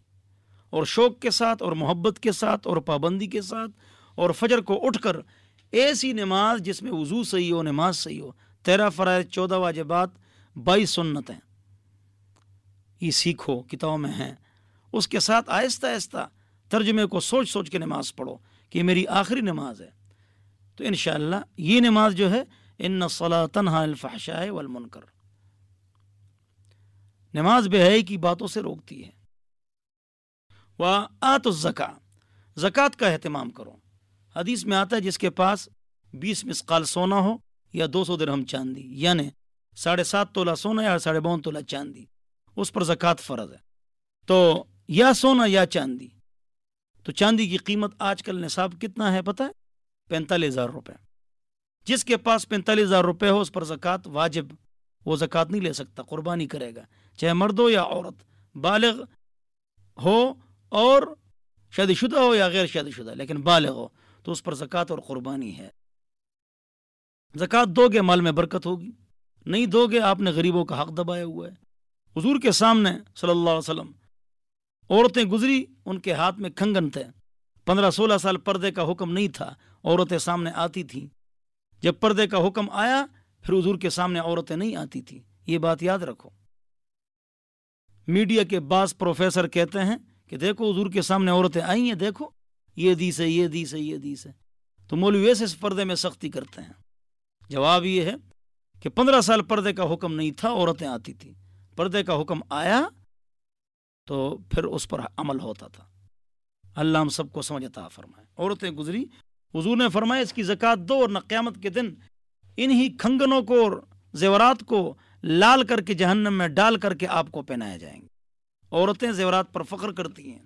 اور شوق کے ساتھ اور محبت کے ساتھ اور پابندی کے ساتھ، اور فجر کو اٹھ کر ایسی نماز جس میں وضو صحیح ہو، نماز صحیح ہو، 13 فرائض، 14 واجبات، 22 سنتیں، یہ سیکھو، کتابوں میں ہیں. اس کے ساتھ آہستہ آہستہ ترجمے کو سوچ سوچ کے نماز پڑھو کہ یہ میری آخری نماز ہے. تو انشاءاللہ یہ نماز جو ہے ان الصلاۃ تنہی عن الفحشاء والمنکر، نماز بے حیائی کی باتوں سے روکتی ہے. وآتوا الزکاۃ، زکوٰۃ کا اہتمام کرو. حدیث میں آتا ہے جس کے پاس 20 مسقال سونا ہو یا 200 درہم چاندی، یعنی 7.5 تولہ سونا یا 2.5 تولہ چاندی، اس پر زکوٰۃ فرض ہے. تو یا سونا یا چاندی. تو چاندی کی قیمت آج کل نصاب کتنا ہے پتہ ہے؟ 45,000 روپے. جس کے پاس 45,000 روپے ہو اس پر زکوٰۃ واجب، وہ زکوٰۃ نہیں لے سکتا، قربانی کرے گا، چاہے مرد ہو یا عورت، بالغ ہو اور شادی شدہ ہو یا غیر شادی شدہ، لیکن بالغ ہو تو اس پر زکوٰۃ اور قربانی ہے. زکوٰۃ دو گے مال میں برکت ہوگی، نہیں دو گے آپ نے غریبوں کا حق دبایا ہوا ہے. حضور کے سامنے صلی اللہ علیہ وسلم عورتیں گزری، ان کے ہاتھ میں کنگن تھے. 15-16 سال پردے کا حکم نہیں تھا، عورتیں سامنے آتی تھیں. جب پردے کا حکم آیا پھر حضور کے سامنے عورتیں نہیں آتی تھیں. یہ بات یاد رکھو. میڈیا کے بعض پروفیسر کہتے ہیں کہ دیکھو حضور کے سامنے عورتیں آئی ہیں، دیکھو یہ حدیث ہے، یہ حدیث ہے، یہ حدیث ہے. تو مولوی ایسے اس پردے میں سختی کرتے ہیں. جواب یہ ہے کہ 15 سال پردے کا حکم نہیں تھا، عورتیں آتی تھیں. پردے کا حکم آیا تو پھر اس پر عمل ہوتا تھا. اللہ ہم سب کو سمجھ عطا فرمائے. عورتیں گزری، حضور نے فرمایا اس کی زکوٰۃ دو، اور نہ قیامت کے دن انہی کھنگنوں کو اور زیورات کو لال کر کے جہنم میں ڈال کر کے آپ کو پہنائے جائیں گے. عورتیں زیورات پر فخر کرتی ہیں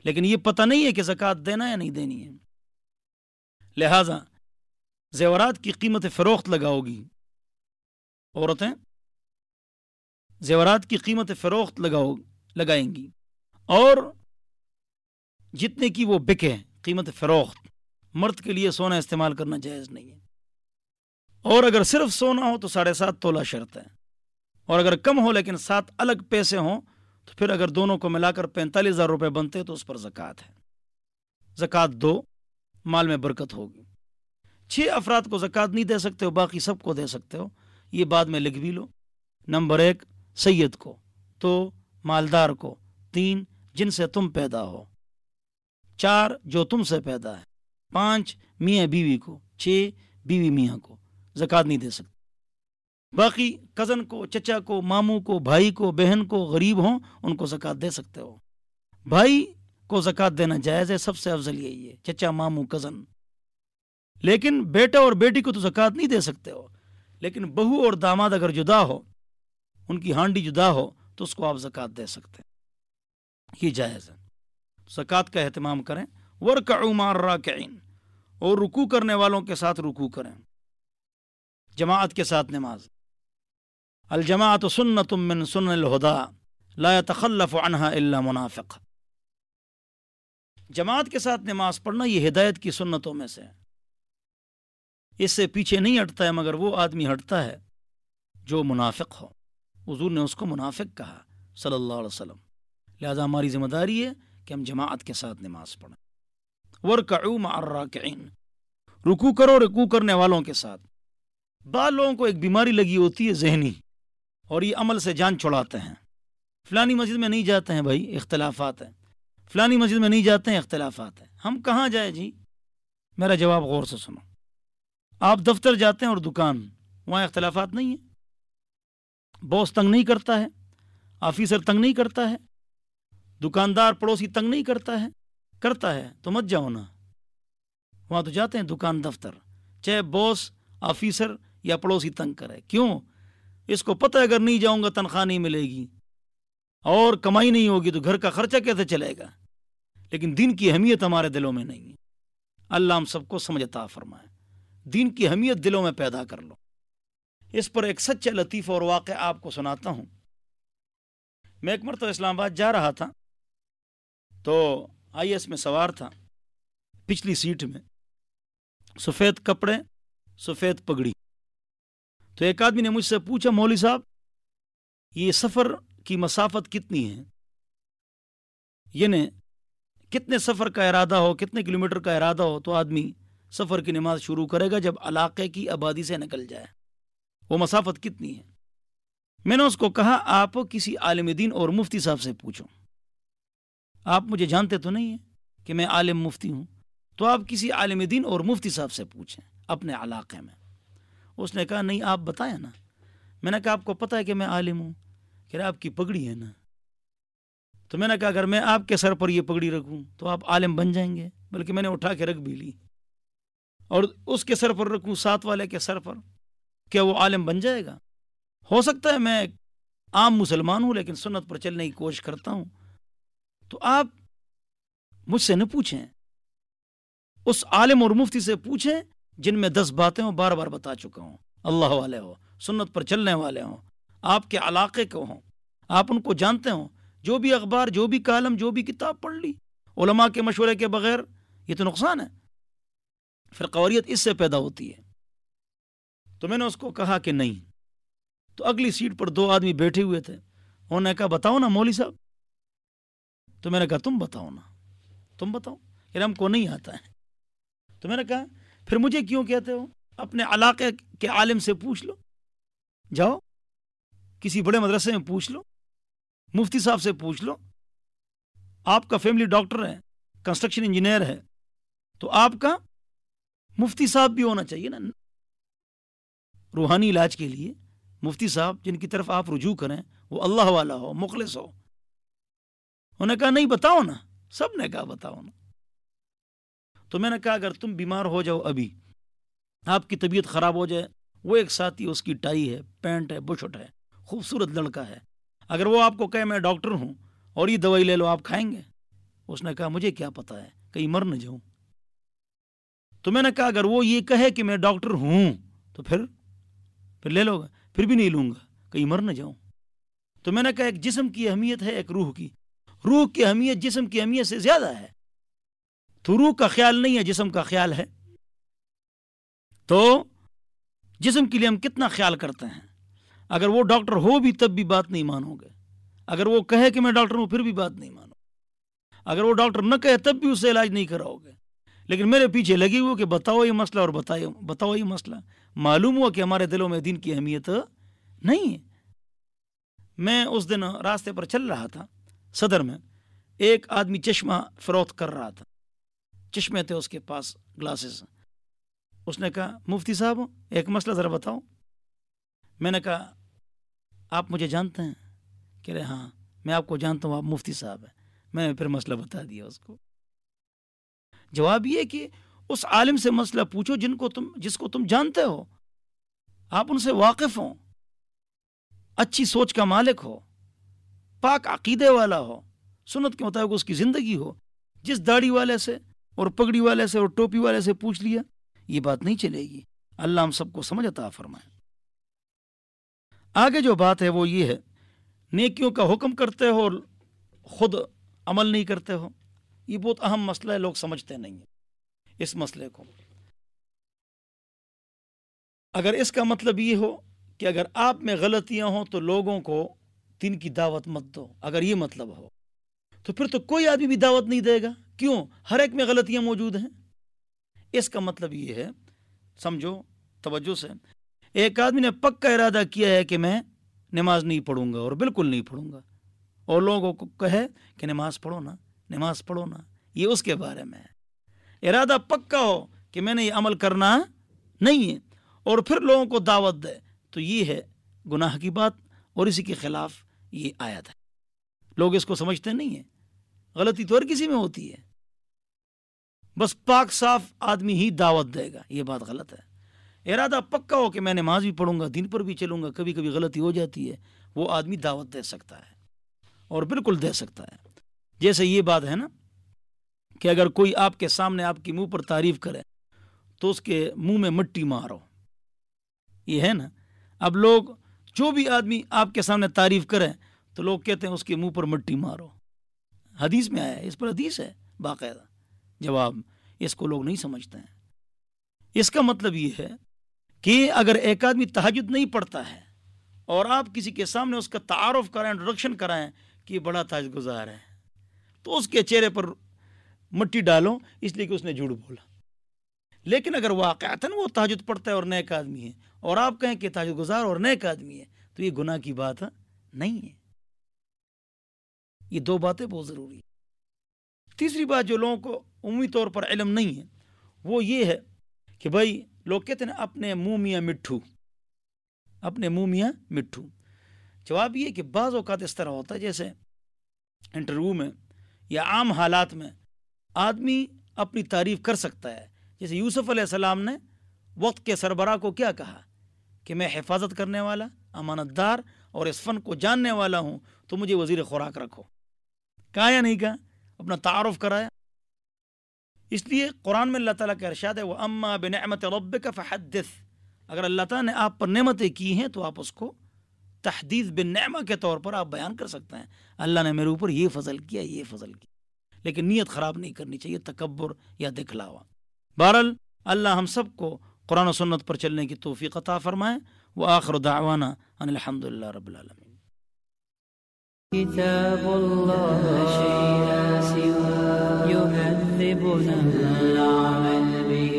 لیکن یہ پتہ نہیں ہے کہ زکوٰۃ دینا یا نہیں دینی ہے. لہذا زیورات کی قیمت فروخت لگاؤ گی، عورتیں زیورات کی قیمت فروخت لگائیں گی، اور جتنے کی وہ بکے قیمت فروخت. مرد کے لیے سونا استعمال کرنا جائز نہیں ہے، اور اگر صرف سونا ہو تو 7.5 تولہ شرط ہے، اور اگر کم ہو لیکن 7 الگ پیسے ہوں تو پھر اگر دونوں کو ملا کر 45,000 روپے بنتے تو اس پر زکوٰۃ ہے. زکوٰۃ دو، مال میں برکت ہوگی. 6 افراد کو زکوٰۃ نہیں دے سکتے ہو، باقی سب کو دے سکتے ہو. یہ بعد میں لکھ بھی لو. نمبر 1 سید کو، 2 مالدار کو، 3 جن سے تم پیدا ہو، 4 جو تم سے پیدا ہے، 5 میاں بیوی کو، 6 بیوی میاں کو زکوٰۃ نہیں دے سکتے. باقی کزن کو، چچا کو، ماموں کو، بھائی کو، بہن کو، غریب ہوں ان کو زکوٰۃ دے سکتے ہو. بھائی کو زکوٰۃ دینا جائز ہے، سب سے افضل یہی ہے، چچا، ماموں، کزن. لیکن بیٹا اور بیٹی کو تو زکوٰۃ نہیں دے سکتے ہو. لیکن بہو اور داماد اگر جدا ہو، ان کی ہانڈی جدا ہو تو اس کو آپ زکوٰۃ دے سکتے ہیں، یہ جائز ہے. زکوٰۃ کا اہتمام کریں. وَارْكَعُوا مَعَ الرَّاكِعِينَ، اور رکوع کرنے والوں کے ساتھ رکوع کریں، جماعت کے ساتھ نماز. الجماعت سنت من سنن الہدی لا يتخلف عنها الا منافق. جماعت کے ساتھ نماز پڑھنا یہ ہدایت کی سنتوں میں سے ہے. اس سے پیچھے نہیں ہٹتا ہے مگر وہ آدمی ہٹتا ہے جو منافق ہو. حضور نے اس کو منافق کہا صلی اللہ علیہ وسلم. لہذا ہماری ذمہ داری ہے کہ ہم جماعت کے ساتھ نماز پڑھیں. وَارْكَعُوا مَعَ الرَّاكِعِينَ، رکوع کرو رکوع کرنے والوں کے ساتھ. بعض لوگوں کو ایک بیماری لگی ہوتی ہے ذہنی، اور یہ عمل سے جان چھڑاتے ہیں. فلانی مسجد میں نہیں جاتے ہیں بھائی، اختلافات ہیں. فلانی مسجد میں نہیں جاتے ہیں، اختلافات ہیں. ہم کہاں جائیں جی؟ میرا جواب غور سے سنو. آپ دفتر جاتے ہیں اور دکان، وہاں اختلافات نہیں ہیں؟ باس تنگ نہیں کرتا ہے، آفیسر تنگ نہیں کرتا ہے، دکاندار پڑوسی تنگ نہیں کرتا ہے؟ کرتا ہے تو مت جاؤ نا. وہاں تو جاتے ہیں دکان، دفتر، چاہے باس، آفیسر یا پڑوسی تنگ کرے. کیوں؟ اس کو پتہ ہے اگر نہیں جاؤں گا تنخواہ نہیں ملے گی اور کمائی نہیں ہوگی تو گھر کا خرچہ کیسے چلے گا. لیکن دین کی اہمیت ہمارے دلوں میں نہیں ہے. اللہ ہم سب کو سمجھ عطا فرمائے. دین کی اہمیت دلوں میں پیدا کر لو. اس پر ایک سچا لطیفہ اور واقعہ آپ کو سناتا ہوں۔ میں ایک مرتبہ اسلام آباد جا رہا تھا تو آئی ایس میں سوار تھا، پچھلی سیٹ میں، سفید کپڑے، سفید پگڑی۔ تو ایک آدمی نے مجھ سے پوچھا، مولوی صاحب یہ سفر کی مسافت کتنی ہے؟ یعنی کتنے سفر کا ارادہ ہو، کتنے کلومیٹر کا ارادہ ہو تو آدمی سفر کی نماز شروع کرے گا جب علاقے کی آبادی سے نکل جائے، وہ مسافت کتنی ہے؟ میں نے اس کو کہا آپ کسی عالم دین اور مفتی صاحب سے پوچھو، آپ مجھے جانتے تو نہیں ہیں کہ میں عالم مفتی ہوں، تو آپ کسی عالم دین اور مفتی صاحب سے پوچھیں اپنے علاقے میں۔ اس نے کہا نہیں، آپ بتائیں نا۔ میں نے کہا آپ کو پتہ ہے کہ میں عالم ہوں؟ کہ آپ کی پگڑی ہے نا۔ تو میں نے کہا اگر میں آپ کے سر پر یہ پگڑی رکھوں تو آپ عالم بن جائیں گے، بلکہ میں نے اٹھا کے رکھ بھی لی، اور اس کے سر پر رکھوں، ساتھ والے کے سر پر، کیا وہ عالم بن جائے گا؟ ہو سکتا ہے میں عام مسلمان ہوں لیکن سنت پر چلنے کی کوشش کرتا ہوں۔ تو آپ مجھ سے نہ پوچھیں، اس عالم اور مفتی سے پوچھیں جن میں 10 باتیں ہوں، بار بار بتا چکا ہوں، اللہ والے ہو، سنت پر چلنے والے ہوں، آپ کے علاقے کو ہوں، آپ ان کو جانتے ہوں۔ جو بھی اخبار، جو بھی کالم، جو بھی کتاب پڑھ لی علماء کے مشورے کے بغیر، یہ تو نقصان ہے، پھر قواریت اس سے پیدا ہوتی ہے۔ تو میں نے اس کو کہا کہ نہیں۔ تو اگلی سیٹ پر 2 آدمی بیٹھے ہوئے تھے، انہوں نے کہا بتاؤ نا مولوی صاحب۔ تو میں نے کہا تم بتاؤ نا، تم بتاؤ، کہ ہم کو نہیں آتا ہے۔ تو میں نے کہا پھر مجھے کیوں کہتے ہو؟ اپنے علاقے کے عالم سے پوچھ لو، جاؤ کسی بڑے مدرسے میں پوچھ لو، مفتی صاحب سے پوچھ لو۔ آپ کا فیملی ڈاکٹر ہے، کنسٹرکشن انجینئر ہے، تو آپ کا مفتی صاحب بھی ہونا چاہیے نا روحانی علاج کے لیے۔ مفتی صاحب جن کی طرف آپ رجوع کریں وہ اللہ والا ہو، مخلص ہو۔ انہوں نے کہا نہیں، بتاؤ نا۔ سب نے کہا بتاؤ نا۔ تو میں نے کہا اگر تم بیمار ہو جاؤ، ابھی آپ کی طبیعت خراب ہو جائے، وہ ایک ساتھی، اس کی ٹائی ہے، پینٹ ہے، بشٹ ہے، خوبصورت لڑکا ہے، اگر وہ آپ کو کہے میں ڈاکٹر ہوں اور یہ دوائی لے لو، آپ کھائیں گے؟ اس نے کہا مجھے کیا پتا ہے، کہیں مر نہ جاؤں۔ تو میں نے کہا اگر وہ یہ کہے کہ میں ڈاکٹر ہوں تو پھر لے لو گا؟ پھر بھی نہیں لوں گا، کہیں مر نہ جاؤں۔ تو میں نے کہا ایک جسم کی اہمیت ہے، ایک روح کی۔ روح کی اہمیت جسم کی اہمیت سے زیادہ ہے، تو روح کا خیال نہیں ہے، جسم کا خیال ہے۔ تو جسم کے لیے ہم کتنا خیال کرتے ہیں، اگر وہ ڈاکٹر ہو بھی تب بھی بات نہیں مانو گے، اگر وہ کہے کہ میں ڈاکٹر ہوں پھر بھی بات نہیں مانو، اگر وہ ڈاکٹر نہ کہے تب بھی اس سے علاج نہیں کراؤ گے، لیکن میرے پیچھے لگے ہوئے کہ بتاؤ یہ مسئلہ اور بتاؤ یہ مسئلہ۔ معلوم ہوا کہ ہمارے دلوں میں دین کی اہمیت نہیں ہے۔ میں اس دن راستے پر چل رہا تھا صدر میں، ایک آدمی چشمہ فروخت کر رہا تھا، چشمے تھے اس کے پاس، گلاسز۔ اس نے کہا مفتی صاحب ایک مسئلہ ذرا بتاؤ۔ میں نے کہا آپ مجھے جانتے ہیں؟ کہہ رہے ہاں میں آپ کو جانتا ہوں، آپ مفتی صاحب ہیں۔ میں نے پھر مسئلہ بتا دیا اس کو۔ جواب یہ کہ اس عالم سے مسئلہ پوچھو جس کو تم جانتے ہو، آپ ان سے واقف ہو، اچھی سوچ کا مالک ہو، پاک عقیدے والا ہو، سنت کے مطابق اس کی زندگی ہو۔ جس داڑھی والے سے اور پگڑی والے سے اور ٹوپی والے سے پوچھ لیا، یہ بات نہیں چلے گی۔ اللہ ہم سب کو سمجھ عطا فرمائے۔ آگے جو بات ہے وہ یہ ہے، نیکیوں کا حکم کرتے ہو اور خود عمل نہیں کرتے ہو، یہ بہت اہم مسئلہ ہے، لوگ سمجھتے نہیں ہیں اس مسئلے کو۔ اگر اس کا مطلب یہ ہو کہ اگر آپ میں غلطیاں ہوں تو لوگوں کو دین کی دعوت مت دو، اگر یہ مطلب ہو تو پھر تو کوئی آدمی بھی دعوت نہیں دے گا۔ کیوں؟ ہر ایک میں غلطیاں موجود ہیں۔ اس کا مطلب یہ ہے، سمجھو توجہ سے، ایک آدمی نے پکا ارادہ کیا ہے کہ میں نماز نہیں پڑھوں گا اور بالکل نہیں پڑھوں گا، اور لوگوں کو کہے کہ نماز پڑھو نا، نماز پڑھو نا، یہ اس کے بارے میں ہے۔ ارادہ پکا ہو کہ میں نے یہ عمل کرنا نہیں ہے اور پھر لوگوں کو دعوت دے، تو یہ ہے گناہ کی بات، اور اسی کے خلاف یہ آیت ہے۔ لوگ اس کو سمجھتے نہیں ہیں، غلطی تو ہر کسی میں ہوتی ہے، بس پاک صاف آدمی ہی دعوت دے گا، یہ بات غلط ہے۔ ارادہ پکا ہو کہ میں نماز بھی پڑھوں گا، دین پر بھی چلوں گا، کبھی کبھی غلطی ہو جاتی ہے، وہ آدمی دعوت دے سکتا ہے اور بالکل دے سکتا ہے۔ جیسے یہ بات ہے نا کہ اگر کوئی آپ کے سامنے آپ کی منہ پر تعریف کرے تو اس کے منہ میں مٹی مارو، یہ ہے نا۔ اب لوگ جو بھی آدمی آپ کے سامنے تعریف کرے تو لوگ کہتے ہیں اس کے منہ پر مٹی مارو. حدیث میں آیا ہے، اس پر حدیث ہے باقاعدہ. جواب اس کو لوگ نہیں سمجھتے ہیں. اس کا مطلب یہ ہے کہ اگر ایک آدمی تہجد نہیں پڑھتا ہے اور آپ کسی کے سامنے اس کا تعارف کرائیں، انٹروڈکشن کرائیں کہ یہ بڑا تہجد گزار ہے، تو اس کے چہرے پر مٹی ڈالو اس لیے کہ اس نے جھوٹ بولا. لیکن اگر واقعتاً وہ تہجد پڑھتا ہے اور نیک آدمی ہے اور آپ کہیں کہ تہجد گزار اور نیک آدمی ہے تو یہ گناہ کی بات نہیں ہے. یہ دو باتیں بہت ضروری ہیں. تیسری بات جو لوگوں کو عمومی طور پر علم نہیں ہے وہ یہ ہے کہ بھائی لوگ کہتے ہیں اپنے منہ میاں مٹھو، اپنے منہ میاں مٹھو. جواب یہ کہ بعض اوقات اس طرح ہوتا ہے جیسے انٹرویو میں یا عام حالات میں آدمی اپنی تعریف کر سکتا ہے. جیسے یوسف علیہ السلام نے وقت کے سربراہ کو کیا کہا کہ میں حفاظت کرنے والا، امانت دار اور اس فن کو جاننے والا ہوں، تو مجھے وزیر خوراک رکھو. کہا یا نہیں کہا؟ اپنا تعارف کرایا. اس لیے قرآن میں اللہ تعالیٰ کا ارشاد ہے وَأَمَّا بِنِعْمَةِ رَبِّكَ فَحَدِّثْ. اگر اللہ تعالیٰ نے آپ پر نعمتیں کی ہیں تو آپ اس کو تحدیث بالنعمہ کے طور پر آپ بیان کر سکتے ہیں. اللہ نے میرے اوپر یہ فضل کیا، یہ فضل کیا. لیکن نیت خراب نہیں کرنی چاہیے، تکبر یا دکھلاوا. بہرحال اللہ ہم سب کو قرآن و سنت پر چلنے کی توفیق عطا فرمائے. وآخر دعوانا ان الحمد للہ رب العالمین. كتاب الله شيء لا سوى يهذبنا العمل به.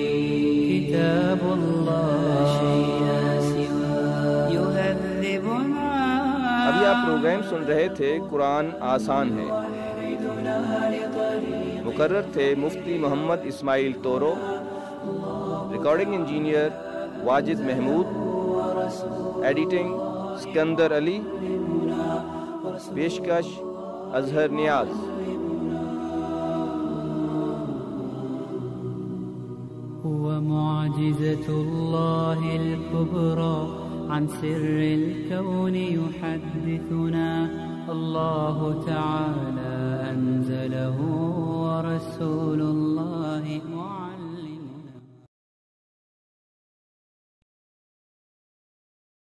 كتاب الله شيء لا سوى يهذبنا. ابھی آپ پروگرام سن رہے تھے قرآن آسان ہے. مقرر تھے Mufti Muhammad Ismail Toru, recording engineer Wajid Mahmood, editing Sikandar Ali, پیشکش اظہر نیاز. هو معجزة الله الكبرى عن سر الكون يحدثنا. الله تعالى أنزله ورسول